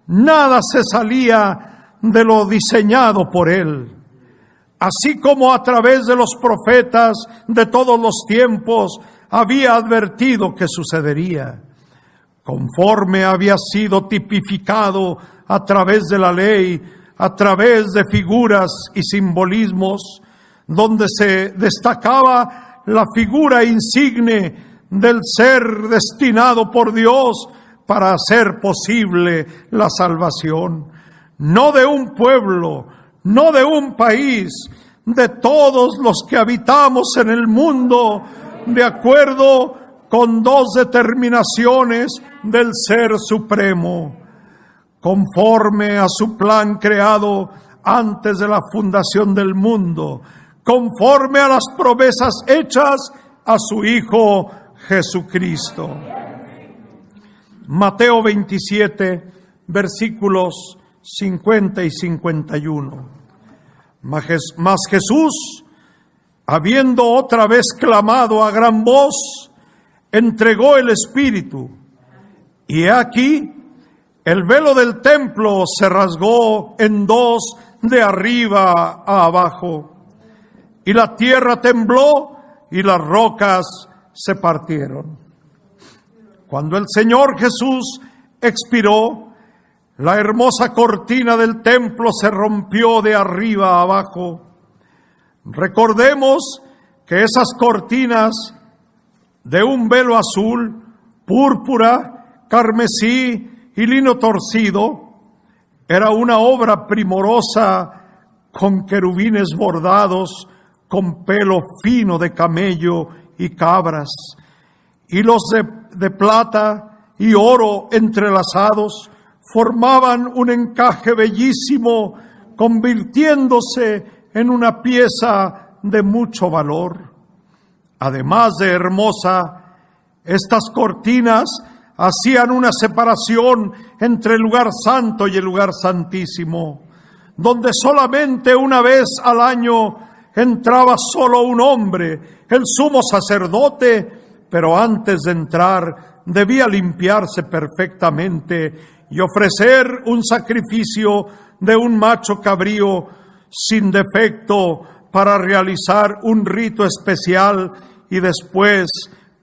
nada se salía de lo diseñado por Él. Así como a través de los profetas de todos los tiempos había advertido que sucedería, conforme había sido tipificado a través de la ley, a través de figuras y simbolismos, donde se destacaba la figura insigne del ser destinado por Dios para hacer posible la salvación, no de un pueblo, no de un país, de todos los que habitamos en el mundo, de acuerdo con dos determinaciones del Ser Supremo, conforme a su plan creado antes de la fundación del mundo, conforme a las promesas hechas a su Hijo Jesucristo. Mateo 27, versículos 50 y 51. Mas Jesús, habiendo otra vez clamado a gran voz, entregó el Espíritu. Y he aquí, el velo del templo se rasgó en dos de arriba a abajo, y la tierra tembló y las rocas se partieron. Cuando el Señor Jesús expiró, la hermosa cortina del templo se rompió de arriba a abajo. Recordemos que esas cortinas de un velo azul, púrpura, carmesí y lino torcido, era una obra primorosa con querubines bordados, con pelo fino de camello y cabras, hilos de plata y oro entrelazados, formaban un encaje bellísimo, convirtiéndose en una pieza de mucho valor. Además de hermosa, estas cortinas hacían una separación entre el lugar santo y el lugar santísimo, donde solamente una vez al año entraba solo un hombre, el sumo sacerdote, pero antes de entrar debía limpiarse perfectamente y ofrecer un sacrificio de un macho cabrío sin defecto para realizar un rito especial, y después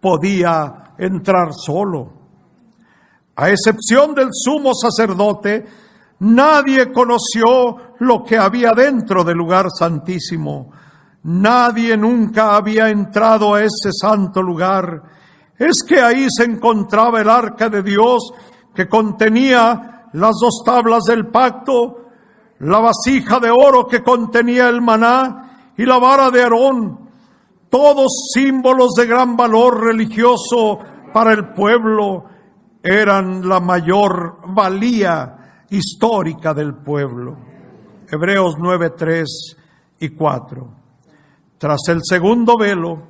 podía entrar solo. A excepción del sumo sacerdote, nadie conoció lo que había dentro del lugar santísimo. Nadie nunca había entrado a ese santo lugar. Es que ahí se encontraba el arca de Dios, que contenía las dos tablas del pacto, la vasija de oro que contenía el maná y la vara de Aarón, todos símbolos de gran valor religioso para el pueblo. Eran la mayor valía histórica del pueblo. Hebreos 9, 3 y 4. Tras el segundo velo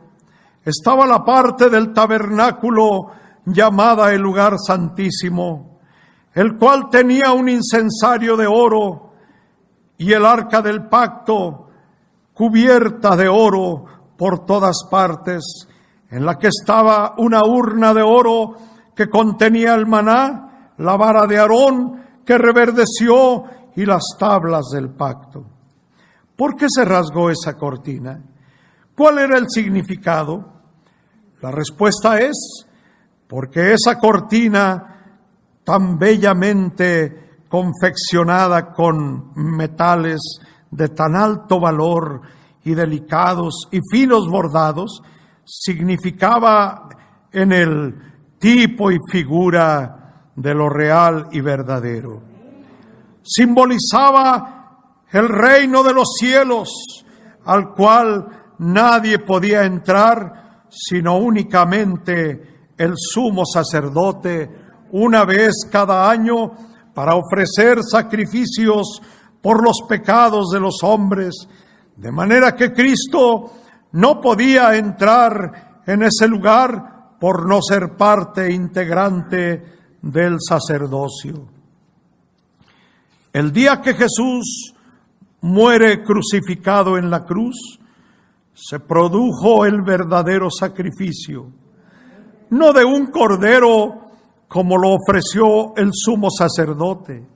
estaba la parte del tabernáculo llamada el lugar santísimo, el cual tenía un incensario de oro y el arca del pacto cubierta de oro por todas partes, en la que estaba una urna de oro que contenía el maná, la vara de Aarón que reverdeció y las tablas del pacto. ¿Por qué se rasgó esa cortina? ¿Cuál era el significado? La respuesta es: porque esa cortina tan bellamente confeccionada con metales de tan alto valor y delicados y finos bordados, significaba en el tipo y figura de lo real y verdadero. Simbolizaba el reino de los cielos, al cual nadie podía entrar sino únicamente el sumo sacerdote, una vez cada año, para ofrecer sacrificios por los pecados de los hombres, de manera que Cristo no podía entrar en ese lugar por no ser parte integrante del sacerdocio. El día que Jesús muere crucificado en la cruz, se produjo el verdadero sacrificio, no de un cordero como lo ofreció el sumo sacerdote.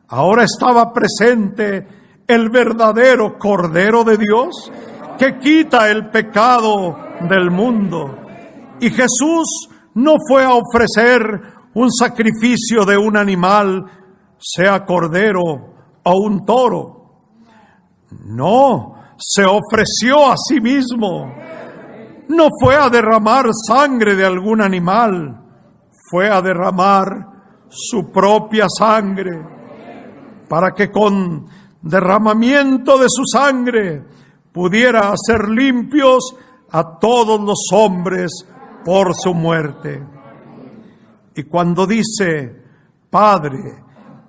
Ahora estaba presente el verdadero Cordero de Dios que quita el pecado del mundo. Y Jesús no fue a ofrecer un sacrificio de un animal, sea cordero o un toro. No, se ofreció a sí mismo. No fue a derramar sangre de algún animal, fue a derramar su propia sangre, para que con derramamiento de su sangre pudiera hacer limpios a todos los hombres por su muerte. Y cuando dice: Padre,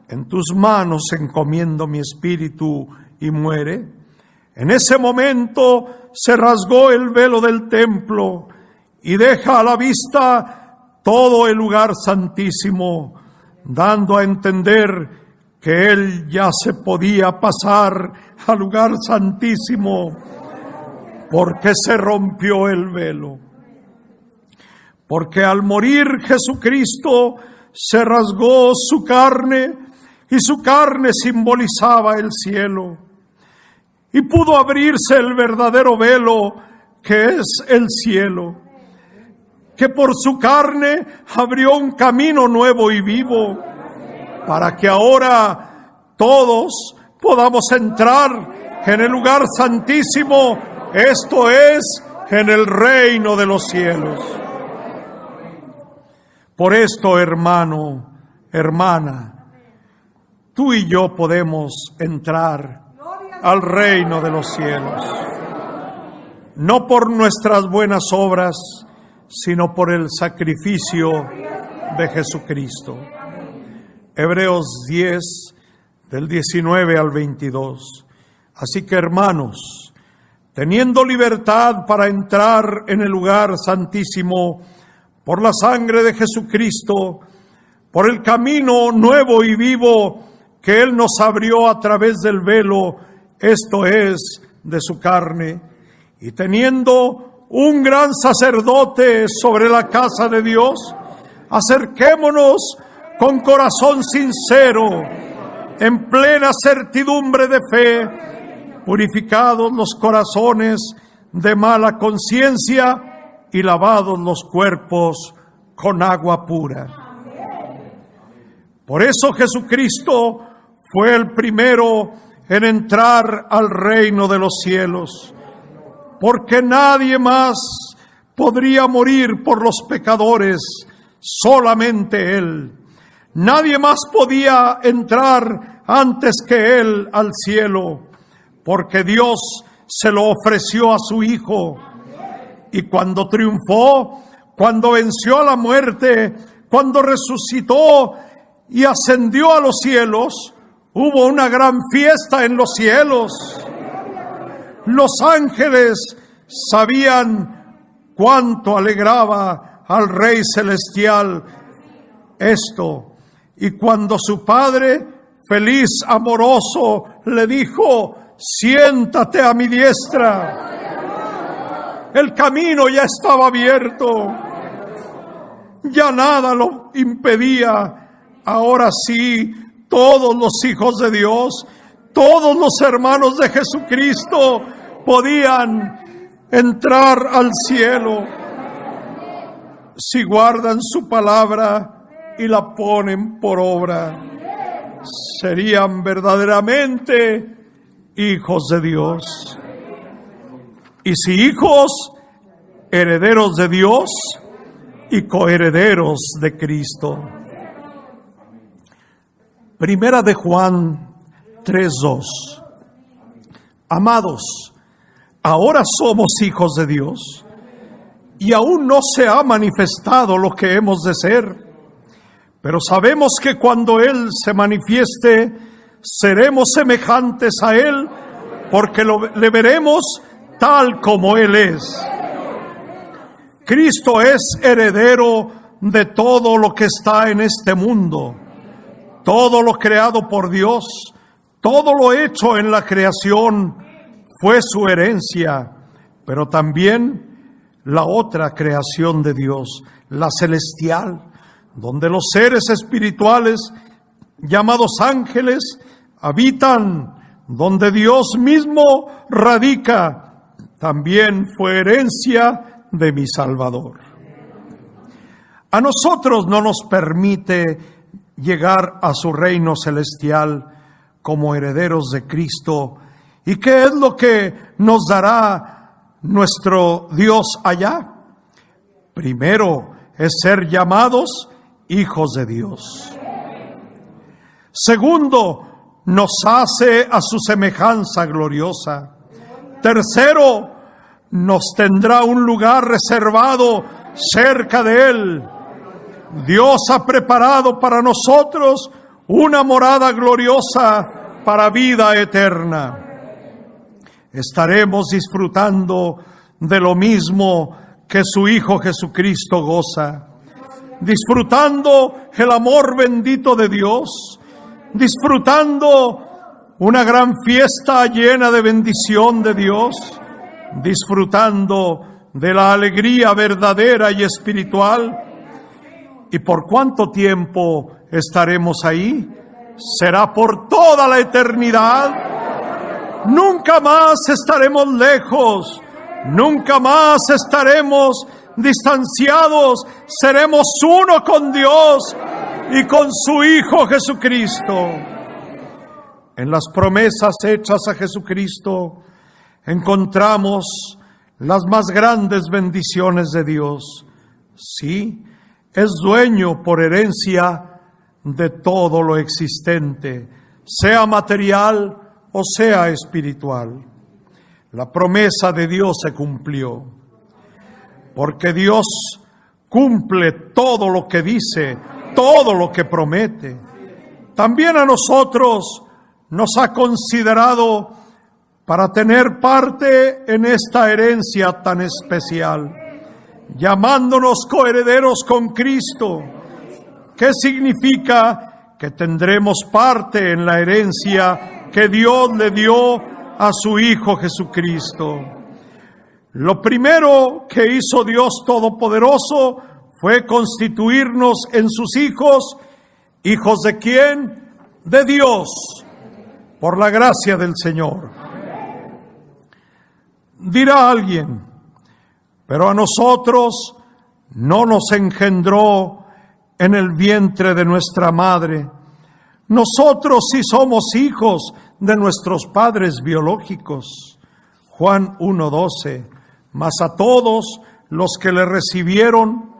en tus manos encomiendo mi espíritu, y muere, en ese momento se rasgó el velo del templo y deja a la vista todo el lugar santísimo, dando a entender que él ya se podía pasar al lugar santísimo, porque se rompió el velo. Porque al morir Jesucristo se rasgó su carne, y su carne simbolizaba el cielo. Y pudo abrirse el verdadero velo, que es el cielo, que por su carne abrió un camino nuevo y vivo, para que ahora todos podamos entrar en el lugar santísimo, esto es, en el reino de los cielos. Por esto, hermano, hermana, tú y yo podemos entrar al reino de los cielos, no por nuestras buenas obras, sino por el sacrificio de Jesucristo. Hebreos 10, del 19 al 22. Así que, hermanos, teniendo libertad para entrar en el lugar santísimo por la sangre de Jesucristo, por el camino nuevo y vivo que Él nos abrió a través del velo, esto es, de su carne, y teniendo un gran sacerdote sobre la casa de Dios, acerquémonos con corazón sincero, en plena certidumbre de fe, purificados los corazones de mala conciencia y lavados los cuerpos con agua pura. Por eso Jesucristo fue el primero en entrar al reino de los cielos, porque nadie más podría morir por los pecadores, solamente Él. Nadie más podía entrar antes que Él al cielo, porque Dios se lo ofreció a su Hijo. Y cuando triunfó, cuando venció a la muerte, cuando resucitó y ascendió a los cielos, hubo una gran fiesta en los cielos. Los ángeles sabían cuánto alegraba al Rey Celestial esto. Y cuando su Padre, feliz, amoroso, le dijo: siéntate a mi diestra, el camino ya estaba abierto, ya nada lo impedía. Ahora sí, todos los hijos de Dios, todos los hermanos de Jesucristo podían entrar al cielo si guardan su palabra y la ponen por obra. Serían verdaderamente hijos de Dios. Y si hijos, herederos de Dios y coherederos de Cristo. Primera de Juan 3:2. Amados, ahora somos hijos de Dios, y aún no se ha manifestado lo que hemos de ser. Pero sabemos que cuando Él se manifieste, seremos semejantes a Él, porque le veremos tal como Él es. Cristo es heredero de todo lo que está en este mundo. Todo lo creado por Dios, todo lo hecho en la creación fue su herencia, pero también la otra creación de Dios, la celestial, donde los seres espirituales llamados ángeles habitan, donde Dios mismo radica, también fue herencia de mi Salvador. A nosotros no nos permite llegar a su reino celestial como herederos de Cristo. ¿Y qué es lo que nos dará nuestro Dios allá? Primero es ser llamados hijos de Dios. Segundo, nos hace a su semejanza gloriosa. Tercero, nos tendrá un lugar reservado cerca de Él. Dios ha preparado para nosotros una morada gloriosa para vida eterna. Estaremos disfrutando de lo mismo que su Hijo Jesucristo goza, disfrutando el amor bendito de Dios, disfrutando una gran fiesta llena de bendición de Dios, disfrutando de la alegría verdadera y espiritual. ¿Y por cuánto tiempo estaremos ahí? ¿Será por toda la eternidad? Nunca más estaremos lejos, nunca más estaremos distanciados, seremos uno con Dios y con su Hijo Jesucristo. En las promesas hechas a Jesucristo encontramos las más grandes bendiciones de Dios. Sí, es dueño por herencia de todo lo existente, sea material o sea espiritual. La promesa de Dios se cumplió, porque Dios cumple todo lo que dice, todo lo que promete. También a nosotros nos ha considerado para tener parte en esta herencia tan especial, llamándonos coherederos con Cristo. ¿Qué significa? Que tendremos parte en la herencia que Dios le dio a su Hijo Jesucristo. Lo primero que hizo Dios Todopoderoso fue constituirnos en sus hijos. ¿Hijos de quién? De Dios, por la gracia del Señor. Dirá alguien, pero a nosotros no nos engendró en el vientre de nuestra madre. Nosotros sí somos hijos de nuestros padres biológicos. Juan 1:12. Mas a todos los que le recibieron,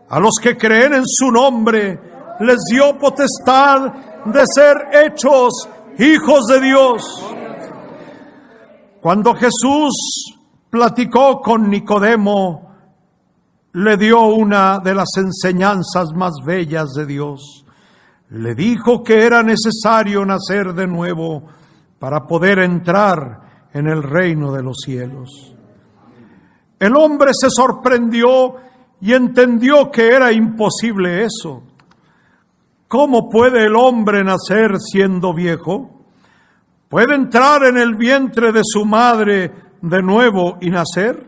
a los que creen en su nombre, les dio potestad de ser hechos hijos de Dios. Cuando Jesús platicó con Nicodemo, le dio una de las enseñanzas más bellas de Dios. Le dijo que era necesario nacer de nuevo para poder entrar en el reino de los cielos. El hombre se sorprendió y entendió que era imposible eso. ¿Cómo puede el hombre nacer siendo viejo? ¿Puede entrar en el vientre de su madre de nuevo y nacer?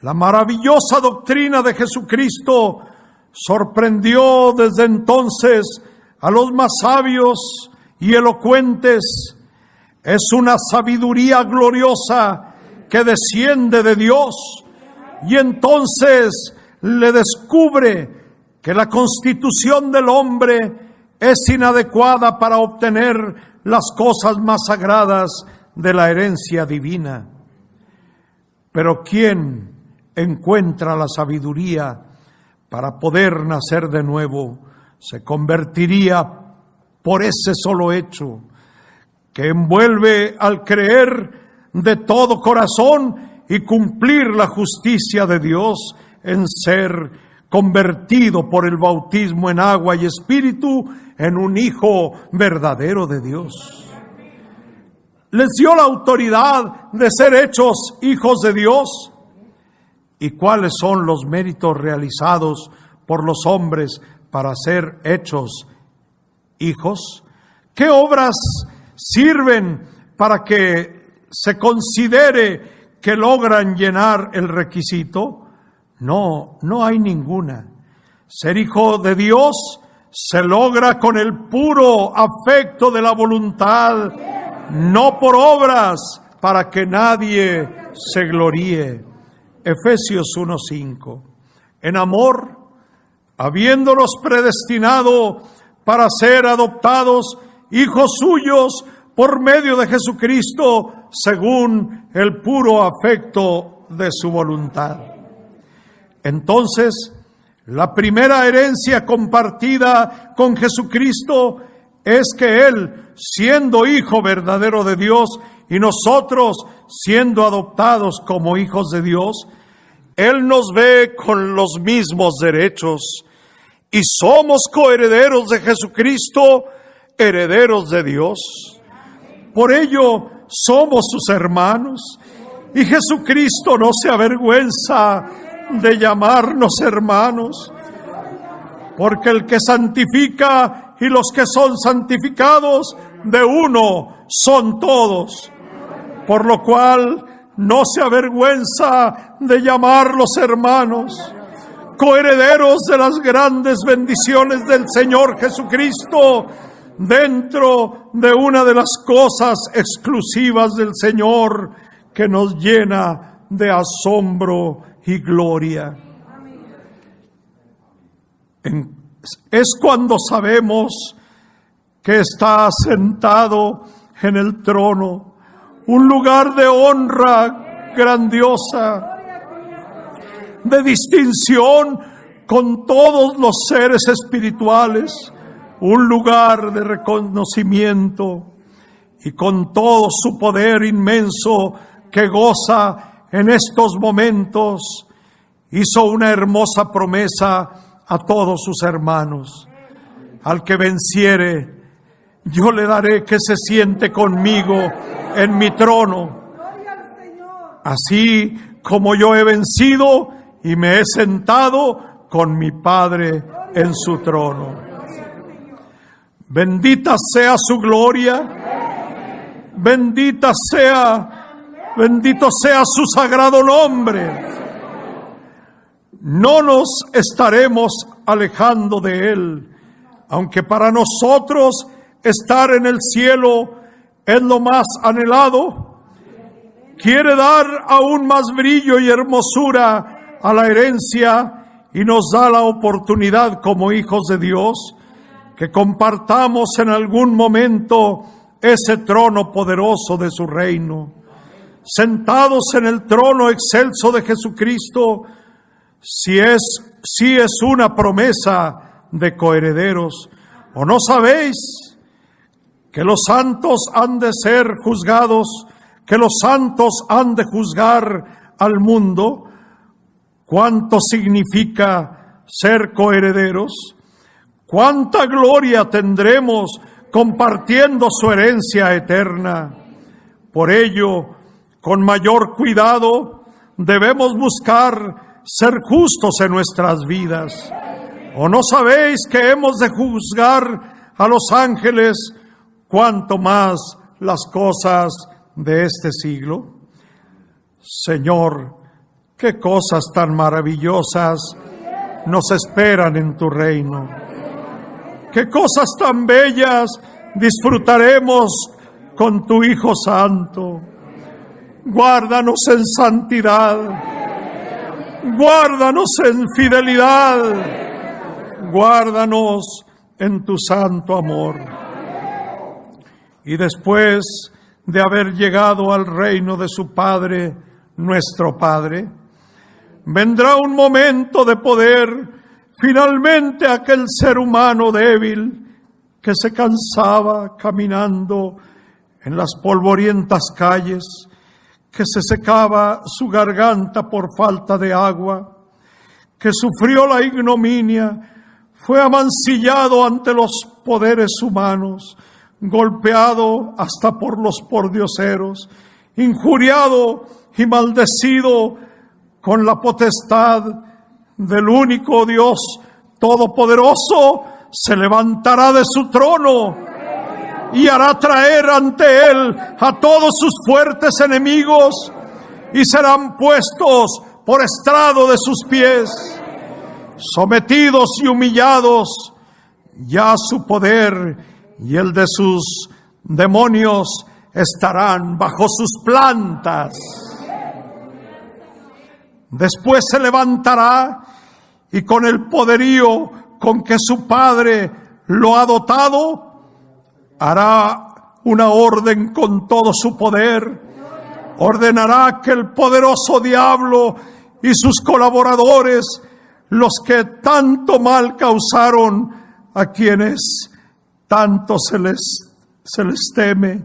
La maravillosa doctrina de Jesucristo sorprendió desde entonces a los más sabios y elocuentes. Es una sabiduría gloriosa que desciende de Dios, y entonces le descubre que la constitución del hombre es inadecuada para obtener las cosas más sagradas de la herencia divina. Pero ¿quién encuentra la sabiduría para poder nacer de nuevo? Se convertiría por ese solo hecho, que envuelve al creer de todo corazón y cumplir la justicia de Dios en ser convertido por el bautismo en agua y espíritu en un hijo verdadero de Dios. Les dio la autoridad de ser hechos hijos de Dios. ¿Y cuáles son los méritos realizados por los hombres para ser hechos hijos? ¿Qué obras sirven para que se considere que logran llenar el requisito? No hay ninguna. Ser hijo de Dios se logra con el puro afecto de la voluntad, no por obras, para que nadie se gloríe. Efesios 1:5. En amor, habiéndonos predestinado para ser adoptados hijos suyos por medio de Jesucristo, según el puro afecto de su voluntad. Entonces, la primera herencia compartida con Jesucristo es que Él, siendo Hijo verdadero de Dios, y nosotros siendo adoptados como hijos de Dios, Él nos ve con los mismos derechos y somos coherederos de Jesucristo, herederos de Dios. Por ello somos sus hermanos y Jesucristo no se avergüenza de llamarnos hermanos, porque el que santifica y los que son santificados de uno son todos, por lo cual no se avergüenza de llamarlos hermanos, coherederos de las grandes bendiciones del Señor Jesucristo, dentro de una de las cosas exclusivas del Señor que nos llena de asombro y gloria. Es cuando sabemos que está sentado en el trono, un lugar de honra grandiosa, de distinción con todos los seres espirituales, un lugar de reconocimiento, y con todo su poder inmenso que goza en estos momentos, hizo una hermosa promesa a todos sus hermanos: al que venciere, yo le daré que se siente conmigo en mi trono, así como yo he vencido y me he sentado con mi Padre en su trono. Bendita sea su gloria, bendito sea su sagrado nombre. No nos estaremos alejando de Él, aunque para nosotros estar en el cielo es lo más anhelado. Quiere dar aún más brillo y hermosura a la herencia y nos da la oportunidad como hijos de Dios que compartamos en algún momento ese trono poderoso de su reino. Sentados en el trono excelso de Jesucristo, si es una promesa de coherederos. ¿O no sabéis que los santos han de ser juzgados, que los santos han de juzgar al mundo? ¿Cuánto significa ser coherederos? ¿Cuánta gloria tendremos compartiendo su herencia eterna? Por ello, con mayor cuidado, debemos buscar ser justos en nuestras vidas. ¿O no sabéis que hemos de juzgar a los ángeles, cuanto más las cosas de este siglo? Señor, qué cosas tan maravillosas nos esperan en tu reino. Qué cosas tan bellas disfrutaremos con tu Hijo Santo. Guárdanos en santidad, guárdanos en fidelidad, guárdanos en tu santo amor. Y después de haber llegado al reino de su Padre, nuestro Padre, vendrá un momento de poder. Finalmente aquel ser humano débil que se cansaba caminando en las polvorientas calles, que se secaba su garganta por falta de agua, que sufrió la ignominia, fue amancillado ante los poderes humanos, golpeado hasta por los pordioseros, injuriado y maldecido con la potestad del único Dios todopoderoso, se levantará de su trono y hará traer ante Él a todos sus fuertes enemigos y serán puestos por estrado de sus pies. Sometidos y humillados, ya su poder y el de sus demonios estarán bajo sus plantas. Después se levantará y con el poderío con que su Padre lo ha dotado, hará una orden con todo su poder. Ordenará que el poderoso diablo y sus colaboradores, los que tanto mal causaron a quienes Tanto se les teme.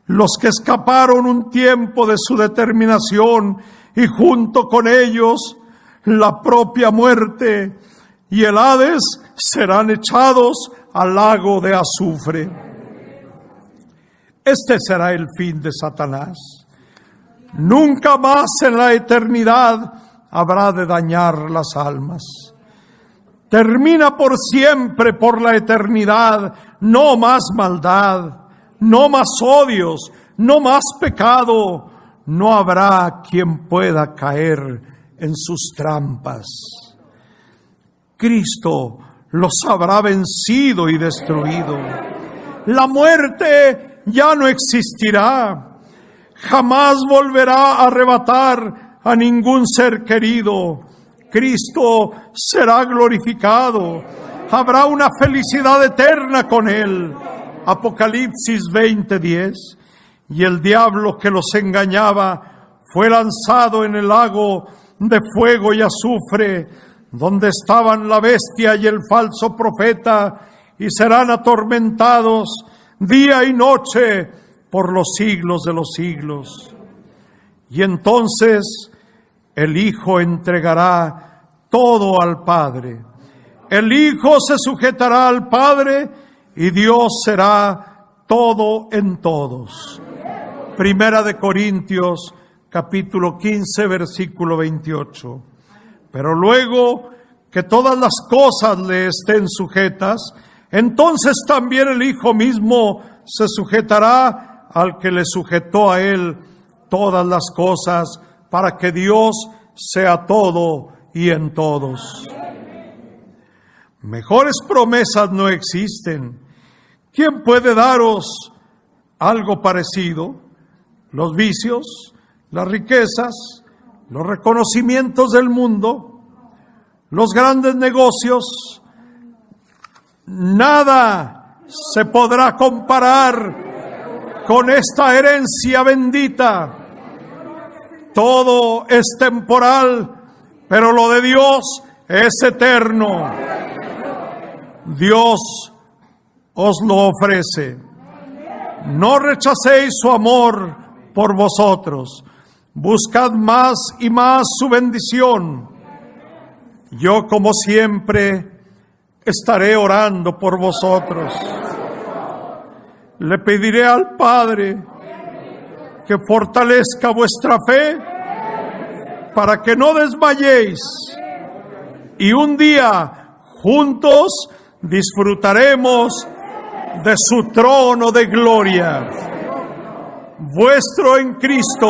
Los que escaparon un tiempo de su determinación y junto con ellos la propia muerte y el Hades serán echados al lago de azufre. Este será el fin de Satanás. Nunca más en la eternidad habrá de dañar las almas. Termina por siempre, por la eternidad. No más maldad, no más odios, no más pecado. No habrá quien pueda caer en sus trampas. Cristo los habrá vencido y destruido. La muerte ya no existirá. Jamás volverá a arrebatar a ningún ser querido. Cristo será glorificado. Habrá una felicidad eterna con Él. Apocalipsis 20:10. Y el diablo que los engañaba fue lanzado en el lago de fuego y azufre, donde estaban la bestia y el falso profeta, y serán atormentados día y noche por los siglos de los siglos. Y entonces el Hijo entregará todo al Padre. El Hijo se sujetará al Padre y Dios será todo en todos. Primera de Corintios, capítulo 15, versículo 28. Pero luego que todas las cosas le estén sujetas, entonces también el Hijo mismo se sujetará al que le sujetó a Él todas las cosas, para que Dios sea todo y en todos. Mejores promesas no existen. ¿Quién puede daros algo parecido? Los vicios, las riquezas, los reconocimientos del mundo, los grandes negocios. Nada se podrá comparar con esta herencia bendita. Todo es temporal, pero lo de Dios es eterno. Dios os lo ofrece. No rechacéis su amor por vosotros. Buscad más y más su bendición. Yo, como siempre, estaré orando por vosotros. Le pediré al Padre que fortalezca vuestra fe para que no desmayéis, y un día juntos disfrutaremos de su trono de gloria. Vuestro en Cristo,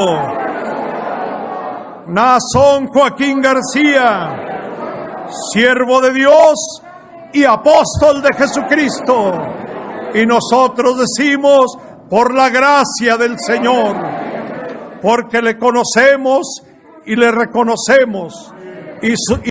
Naasón Joaquín García, siervo de Dios y apóstol de Jesucristo. Y nosotros decimos, por la gracia del Señor, porque le conocemos y le reconocemos, y